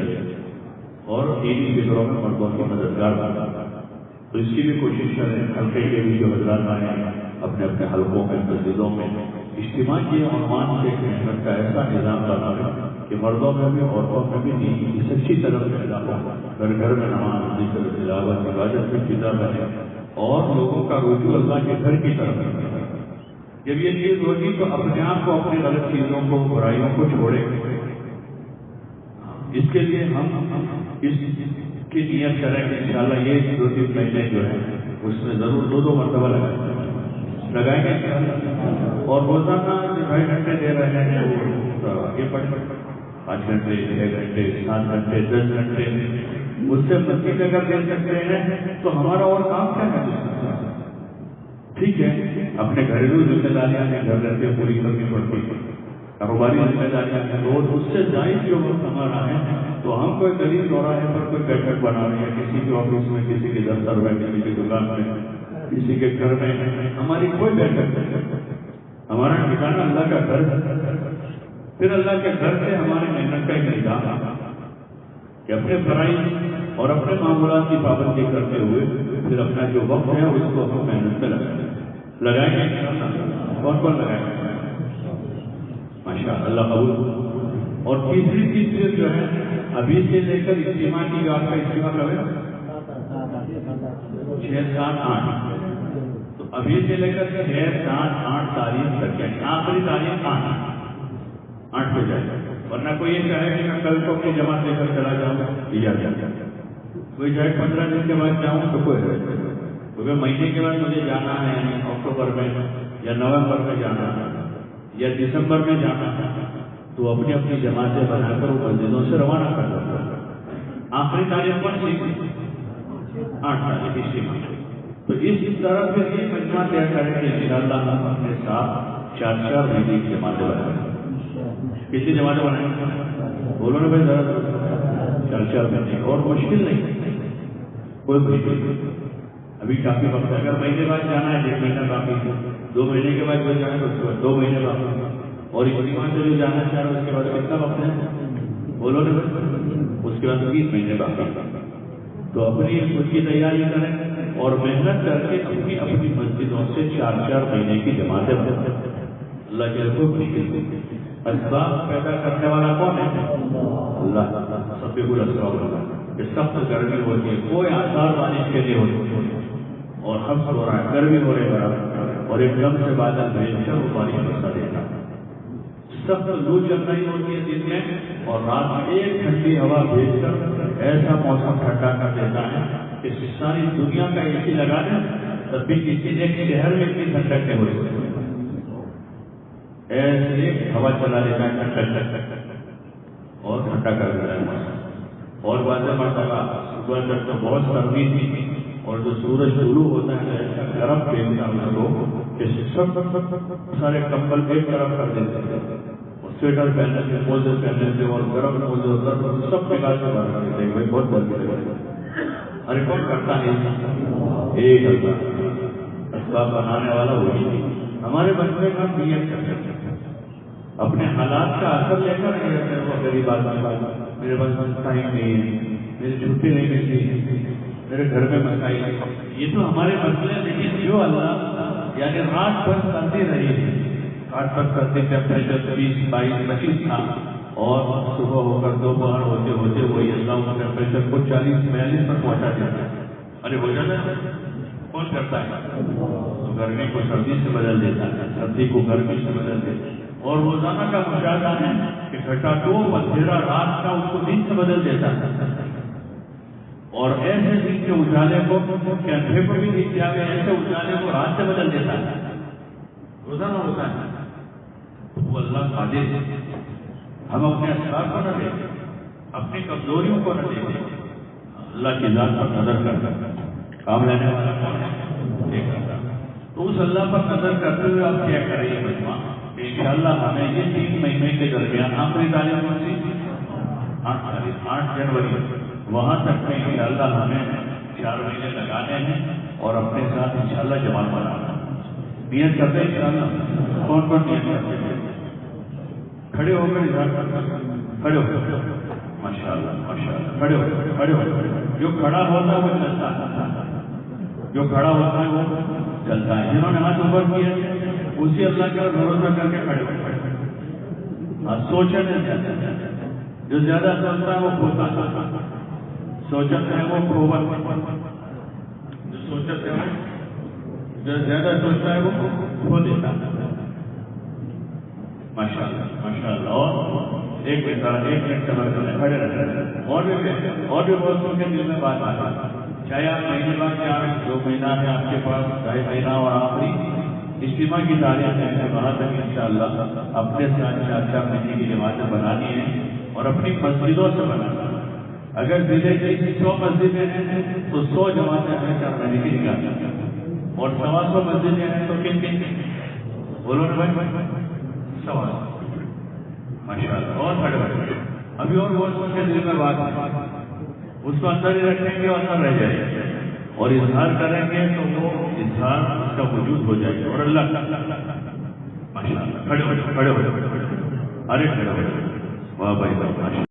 اور دینی فکروں میں مردوں کی مددگار بنا۔ تو اس کی بھی کوشش کریں، حلقے کے بھی جو حضرات آئے ہیں اپنے اپنے حلقوں میں، مسجدوں میں اجتماع کے عنوان سے محنت کا ایسا نظام بنا ہے کہ مردوں میں بھی عورتوں میں بھی دین کی سچی طرف پیدا ہو، گھر گھر میں نماز، ذکر، تلاوت، عبادت میں فضا رہے، اور لوگوں کا رجوع اللہ کے گھر کی طرف ہے۔ جب یہ چیز ہوگی تو اپنے آپ کو اپنی غلط چیزوں کو، برائیوں کو چھوڑے۔ اس کے لیے ہم اس کی نیت کریں کہ انشاءاللہ یہ 2-3 مہینے جو ہیں اس میں ضرور 2 مرتبہ لگائیں گے، اور روزانہ جو 2.5 گھنٹے دے رہے ہیں وہ آگے بڑھ 5 گھنٹے، 6 گھنٹے، 7 گھنٹے، 10 گھنٹے، اس سے مزید اگر دے سکتے ہیں تو ہمارا اور کام کیا ہے؟ ٹھیک ہے، اپنے گھریلو ذمہ داریاں ہیں، گھر گھر کے پوری کرنی پڑتی، کاروباری ذمہ داریاں ہیں، اور اس سے زائد جو وقت ہمارا ہے تو ہم کوئی غریب چوراہے پر کوئی بیٹھک بنا رہے ہیں، کسی کے آفس میں، کسی کے دفتر میں، کسی کی دکان میں، کسی کے گھر میں، ہماری کوئی بیٹھک نہیں، ہمارا ٹھکانا اللہ کا گھر ہے۔ پھر اللہ کے گھر سے ہمارے محنت کا ایک نظام کہ اپنے فرائض اور اپنے معمولات کی پابندی کرتے ہوئے پھر اپنا جو وقت ہے اس کو ہم محنت میں لگائیں گے۔ کون کون لگائیں گے؟ ماشاء اللہ قبول۔ اور تیسری چیز جو ہے ابھی سے لے کر اجتماع کی، جو آپ کا اجتماع کب ہے؟ 6، 7، 8، تو ابھی سے لے کر 6، 7، 8 تاریخ تک، یعنی آخری تاریخ 8 پہ جائے، ورنہ کوئی یہ چاہے کہ میں کل کو اپنی جماعت لے کر چلا جاؤں، کوئی چاہے 15 دن کے بعد جاؤں تو کوئی ہے، کیونکہ مہینے کے بعد مجھے جانا ہے، یعنی اکتوبر میں یا نومبر میں جانا ہے یا دسمبر میں جانا ہے، تو اپنی اپنی جماعتیں بنا کر وہ مسجدوں سے روانہ کر دیتا ہے۔ آخری تاریخ پر 8 تاریخ اجتماع، تو اس طرح سے یہ مجمع طے کریں کہ انشاءاللہ ہم اپنے ساتھ 4 مہینے کی جماعتیں بنائیں۔ کتنی جماعتیں بنائیں؟ بولو نا بھائی ذرا، 4 مہینے، اور مشکل نہیں، کوئی مشکل نہیں، ابھی کافی وقت ہے۔ اگر مہینے بعد جانا ہے 1.5 مہینہ باقی ہے، 2 مہینے کے بعد جو جانا ہے اس کے بعد 2 مہینے باقی ہے، اور اجتماع سے جو جانا چاہ رہے اس کے بعد کتنا وقت ہے؟ بولو نا بھائی، اس کے بعد 20 مہینے باقی ہے۔ تو اپنی اس کی تیاری کریں اور محنت کر کے اپنی اپنی مسجدوں سے 4 مہینے کی جماعتیں بنائیں۔ اللہ کے کوئی مشکل نہیں۔ اسباب پیدا کرنے والا کون ہے؟ اللہ۔ سب کو اسباب ہوگا کہ سخت گرمی ہوتی ہے، کوئی آثار بارش کے لیے ہوتی ہے، اور ہم ہو رہا ہے، گرمی ہو رہی ہے، اور ایک دم سے بادل بھیج کر وہ بارش برسا دیتا ہے۔ سخت لو چل رہی ہوتی ہے دن میں، اور رات میں 1 ٹھنڈی ہوا بھیج کر ایسا موسم ٹھنڈا کر دیتا ہے کہ ساری دنیا کا اے سی لگا دیں تب بھی کسی ایک شہر میں اتنی ٹھنڈک نہیں ہوئی، ایسے ہوا چلا دیتا ہے ٹھنڈک اور ٹھنڈا کر دیتا ہے موسم۔ اور واضح مرتبہ صبح تک تو بہت سردی تھی، اور جو سورج شروع ہوتا ہے ایسا گرم پھینکتا ہے اس کو کہ سب سارے کمبل ایک طرف کر دیتے ہیں، اور سویٹر پہننے سے، موزے پہننے سے، اور گرم موزے اور گرم سب نکال کے باہر کر دیتے ہیں۔ بھائی بہت گرمی لگ رہی ہے، ارے کون کرتا ہے؟ ایک اللہ، اسباب بنانے والا وہی نہیں۔ ہمارے بچے کا نیت کرتے ہیں، اپنے حالات کا اثر لے کر نہیں رہتے وہ غریب آدمی، میرے پاس ٹائم نہیں ہے، میری چھٹی نہیں ملتی، میرے گھر میں مسائل، یہ تو ہمارے مسئلے ہیں۔ لیکن جو اللہ یعنی رات بھر سردی رہی ہے، رات بھر سردی ٹیمپریچر 20، 22، 25 تھا، اور صبح ہو کر دوپہر ہوتے ہوتے وہی اللہ کا ٹیمپریچر کو 40، 42 پر پہنچا دیتا ہے۔ ارے ہو جاتا ہے، کون کرتا ہے؟ تو گرمی کو سردی سے بدل دیتا ہے، سردی کو گرمی سے بدل دیتا ہے، اور روزانہ کا مشاہدہ ہے کہ گھٹا 2 اندھیرا رات کا اس کو دن سے بدل دیتا ہے، اور ایسے دن کے اجالے کو کہ اندھے کو بھی دکھ جائے، ایسے اجالے کو رات سے بدل دیتا ہے، روزانہ ہوتا ہے۔ وہ اللہ قادر ہے، ہم اپنے اسرار کو نہ دیکھیں، اپنی کمزوریوں کو نہ دیکھیں، اللہ کی ذات پر نظر کر کام لینے والا کون ہے؟ ایک اللہ۔ تو اس اللہ پر نظر کرتے ہوئے آپ کیا کریں گے مجمع؟ انشاءاللہ ہمیں یہ 3 مہینے کے درمیان آخری تاریخ کون سی؟ 8 جنوری، وہاں تک میں انشاءاللہ ہمیں 4 مہینے لگانے ہیں اور اپنے ساتھ انشاءاللہ جماعت بنانا۔ نیت کرتے ہیں انشاءاللہ؟ کون کون نیت کرتے ہیں؟ کھڑے ہو کر اظہار کرتے ہیں، کھڑے ہو، ماشاءاللہ ماشاءاللہ، کھڑے ہو، کھڑے ہو۔ جو کھڑا ہوتا ہے وہ چلتا ہے، جو کھڑا ہوتا ہے وہ چلتا ہے۔ جنہوں نے ہاتھ اوپر کیا اسی اللہ کے بھروسہ کر کے کھڑے ہو، سوچنے نہیں، جو زیادہ سوچتا ہے وہ کھوتا ہے، سوچتے ہیں وہ کھوبت، جو سوچتے ہیں جو زیادہ سوچتا ہے وہ کھو دیتا ہے۔ ماشاءاللہ ماشاءاللہ۔ اور ایک منٹ کھڑے رہتے ہیں، اور بھی بہت کے دل میں بات آتا ہے، چاہے آپ مہینے بعد یا 2 مہینہ ہے آپ کے پاس، 2.5 مہینہ اور آخری اجتماع کی تاریخ ہے، وہاں تک انشاءاللہ اپنے ساتھ 4 مہینے کی جماعتیں بنانی ہیں اور اپنی مسجدوں سے بنانا ہے۔ اگر ضلع کی 100 مسجدیں ہیں تو 100 جماعتیں ہمیں 4 مہینے کی نکالنا ہے، اور 125 مسجدیں ہیں تو کن بولو نا بھائی؟ 100 ماشاءاللہ۔ اور ابھی اور بہت کے دل میں بات ہے، اس کو اندر ہی رکھیں گے اور اندر رہ جائے گا، اور اظہار کریں گے تو وہ اظہار اس کا وجود ہو جائے گا۔ اور اللہ ماشاءاللہ، کھڑے ہو، ارے کھڑے ہو، واہ بھائی واہ، ماشاءاللہ۔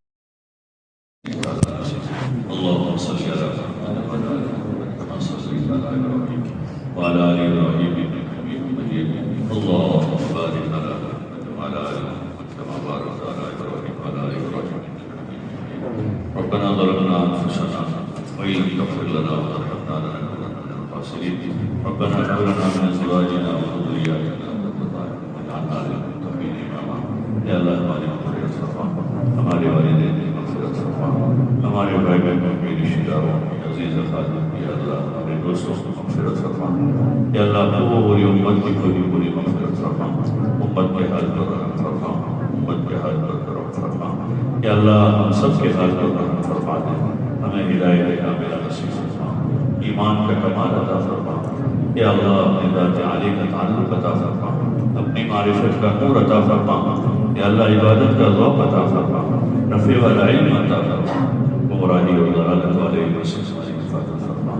اللهم صل على محمد كما صليت على ابراهيم وعلى ال ابراهيم انك حميد مجيد اللهم بارك على محمد وعلى ال محمد كما باركت على ابراهيم وعلى ال ابراهيم انك حميد مجيد ربنا ظلمنا انفسنا وان لم تغفر لنا وترحمنا لنكونن من الخاسرين ربنا هب لنا من ازواجنا وذرياتنا قرة اعين واجعلنا للمتقين اماما یا اللہ ہماری مغفرت فرما، ہمارے والدین کی مغفرت فرما، ہمارے بھائی بہنوں کے رشتہ داروں کی عزیز خادم کی اللہ ہمارے دوستوں کی مغفرت فرما، یا اللہ پوری امت کی پوری مغفرت فرما، امت کے حال پر رحم فرما، امت کے حال پر کرم فرما، یا اللہ ہم سب کے حال پر رحم فرما دے، ہمیں ہدایت کاملہ نصیب فرما، ایمان کا کمال عطا فرما، یا اللہ اپنے ذات عالی کا تعلق عطا فرما، اپنی معرفت کا نور عطا فرما، یا اللہ عبادت کا ذوق عطا فرما، نفع والا علم عطا فرما، گمراہی اور ضلالت والے علم سے ہماری حفاظت فرما،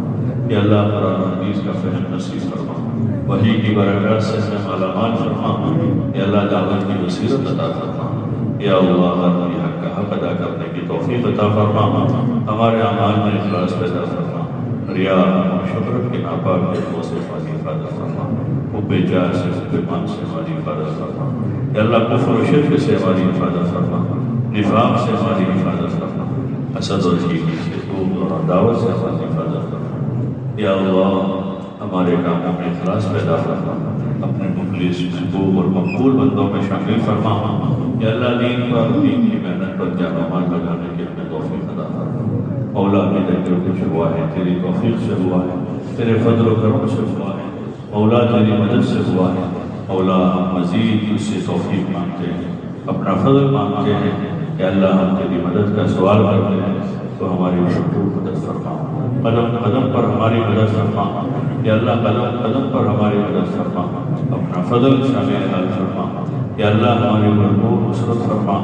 یا اللہ قرآن و حدیث کا فہم نصیب فرما، وحی کی برکات سے ہمیں مالا مال فرما، یا اللہ دعوت کی بصیرت عطا فرما، یا اللہ ہر حق کا حق ادا کرنے کی توفیق عطا فرما، ہمارے اعمال میں اخلاص پیدا فرما، ریا اور شہرت کے ناپاک جذبوں سے ہماری حفاظت فرما، حب جاہ سے حب مان سے ہماری حفاظت فرما، یا اللہ کفر و شرک سے ہماری حفاظت فرما، نفاق سے ہماری حفاظت فرما، حسد اور چیخی سے دور اور عداوت سے ہماری حفاظت فرما، یا اللہ ہمارے کاموں میں اخلاص پیدا فرما، اپنے مخلص محبوب اور مقبول بندوں میں شامل فرما، یا اللہ دین پر دین کی محنت پر جان و مال لگانے کی ہمیں توفیق عطا فرما، مولا میرے دل کچھ ہوا ہے تیری توفیق سے ہوا ہے، تیرے فضل و کرم سے ہوا ہے مولا، تیری مدد سے ہوا ہے مولا۔ ہم مزید اس سے توفیق مانگتے ہیں، اپنا فضل مانگتے ہیں کہ اللہ ہم تیری مدد کا سوال کرتے ہیں تو ہماری شکر مدد فرما، قدم قدم پر ہماری مدد فرما یا اللہ، قدم قدم پر ہماری مدد فرما، اپنا فضل شامل حال فرما یا اللہ، ہماری بھرپور نصرت فرما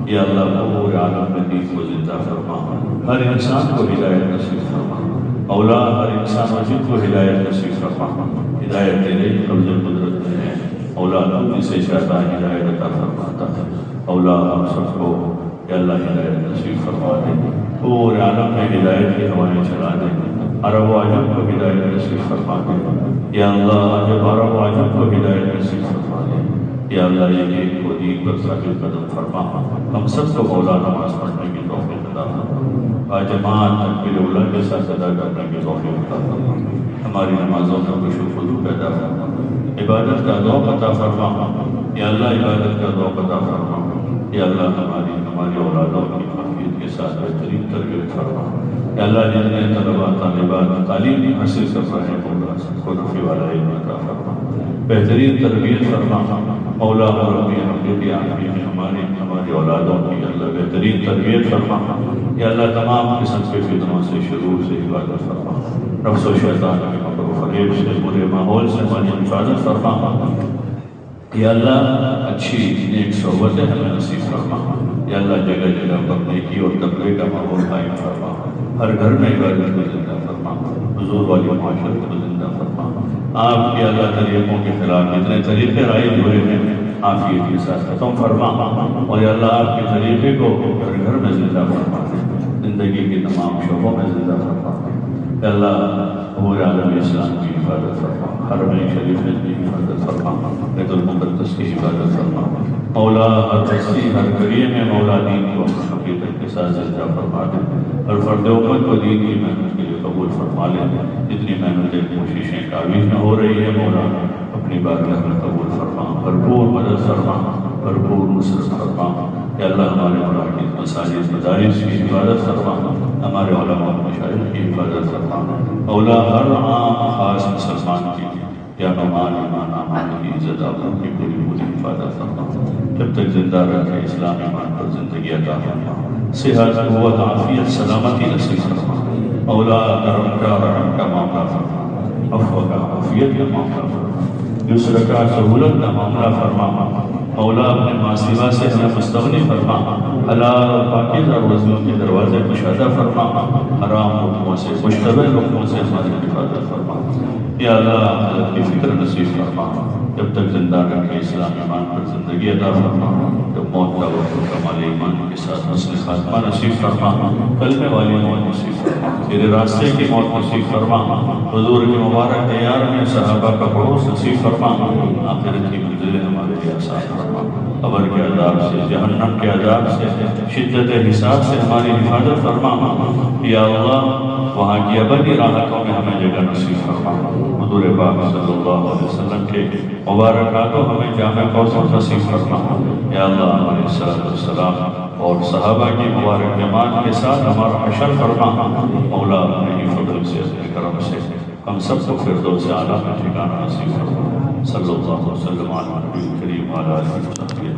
یا اللہ، پورے عالم میں دین کو زندہ فرما، ہر انسان کو ہدایت نصیب فرما مولا، ہر انسان و جن کو ہدایت نصیب فرما۔ ہدایت تیرے قبض قدرت میں ہے مولا، تو جسے چاہتا ہے ہدایت عطا فرماتا ہے مولا، ہم سب کو یا اللہ ہدایت نصیب فرما دے، پورے عالم میں ہدایت کی ہوائیں چلا دے، عرب و عجم کو ہدایت نصیب فرما دے یا اللہ، جب عرب و عجم کو ہدایت نصیب فرما دے یا اللہ، یہ دین کو دین پر ثابت قدم فرما، ہم سب کو مولا نماز پڑھنے کی توفیق عطا فرما، باجماعت تکبیر اولیٰ کے ساتھ ادا کرنے کی توفیق عطا فرما، ہماری نمازوں میں خشوع و خضوع پیدا فرما، عبادت کا ذوق عطا فرما یا اللہ، عبادت کا ذوق عطا فرما یا اللہ، ہماری اولادوں کی حفاظت کے ساتھ بہترین تربیت فرما یا اللہ، جتنے طلباء طالبات تعلیم حاصل کر رہے ہیں مولا، سب کو نفع والا علم عطا فرما، بہترین تربیت فرما مولا، ربی حقیقی عالمی میں ہماری اولادوں کی اللہ بہترین تربیت فرما یا اللہ، تمام قسم کے فتنوں سے، شرور سے حفاظت فرما، نفس و شیطان کے مکر و فریب سے، برے ماحول سے ہماری حفاظت فرما یا اللہ، اچھی نیک صحبتیں ہمیں نصیب فرما یا اللہ، جگہ جگہ پر نیکی اور تقوی کا ماحول قائم فرما، ہر گھر میں عبادت کو زندہ فرما، حضور والی معاشرت کو زندہ فرما، آپ کے اللہ طریقوں کے خلاف جتنے طریقے رائج ہوئے ہیں عافیت کے ساتھ ختم فرما اور یا اللہ، آپ کے طریقے کو ہر گھر میں زندہ فرما، زندگی کے تمام شعبوں میں زندہ فرما یا اللہ، پورے عالم اسلام کی حفاظت فرما، حرمین شریفین کی حفاظت فرما، بیت المقدس کی حفاظت فرما مولا، ہر بستی ہر گلیے میں مولا دین کو حقیقت کے ساتھ زندہ فرما دے، ہر فرد امت کو دین کی محنت کے لیے قبول فرما لے، جتنی محنتیں کوششیں کاوش میں ہو رہی ہے مولا، اپنی بارگاہ میں قبول فرما، بھرپور مدد فرما، بھرپور نصرت فرما یا اللہ، ہمارے مراکز مساجد مدارس کی حفاظت فرما، ہمارے علماء مشائخ کی حفاظت فرما مولا، ہر عام خاص مسلمان کی یا مہمان ایمان امان کی عزت آبرو کی پوری پوری حفاظت فرما، جب تک زندہ رکھے اسلام ایمان پر زندگی عطا فرما، صحت قوت عافیت سلامتی نصیب فرما مولا، کرم کا رحم کا معاملہ فرما، عفو کا عافیت کا معاملہ فرما، یسر کا سہولت کا معاملہ فرما مولا، اپنے ماسوا سے ہمیں مستغنی فرما، حلال اور پاکیزہ روزیوں کے دروازے کشادہ فرما، حرام لقموں سے مشتبہ لقموں سے ہماری حفاظت فرما یا اللہ، حضرت کی فکر نصیب فرما، جب تک زندہ رکھے اسلام ایمان پر زندگی عطا فرما، جب موت کا وقت کمال ایمان کے ساتھ حسن خاتمہ نصیب فرما، کلمے والی موت نصیب فرما، تیرے راستے کی موت نصیب فرما، حضور کی مبارک دیار میں صحابہ کا پڑوس نصیب فرما، آخرت کی منزلیں ہمارے لیے آسان فرما، قبر کے عذاب سے، جہنم کے عذاب سے، شدت حساب سے ہماری حفاظت فرما یا اللہ، وہاں کی ابدی راحتوں میں ہمیں جگہ نصیب فرما، حضور پاک صلی اللہ علیہ وسلم کے مبارک ہاتھوں ہمیں جامع کوثر نصیب فرما یا اللہ، ہمارے صلی السلام اور صحابہ کی مبارک جماعت کے ساتھ ہمارا حشر فرما مولا، اپنے فضل سے، اپنے کرم سے ہم سب کو فردوس اعلیٰ میں ٹھکانہ نصیب فرما، صلی اللہ علیہ وسلم علی نبی کریم وعلی آلہ وصحبہ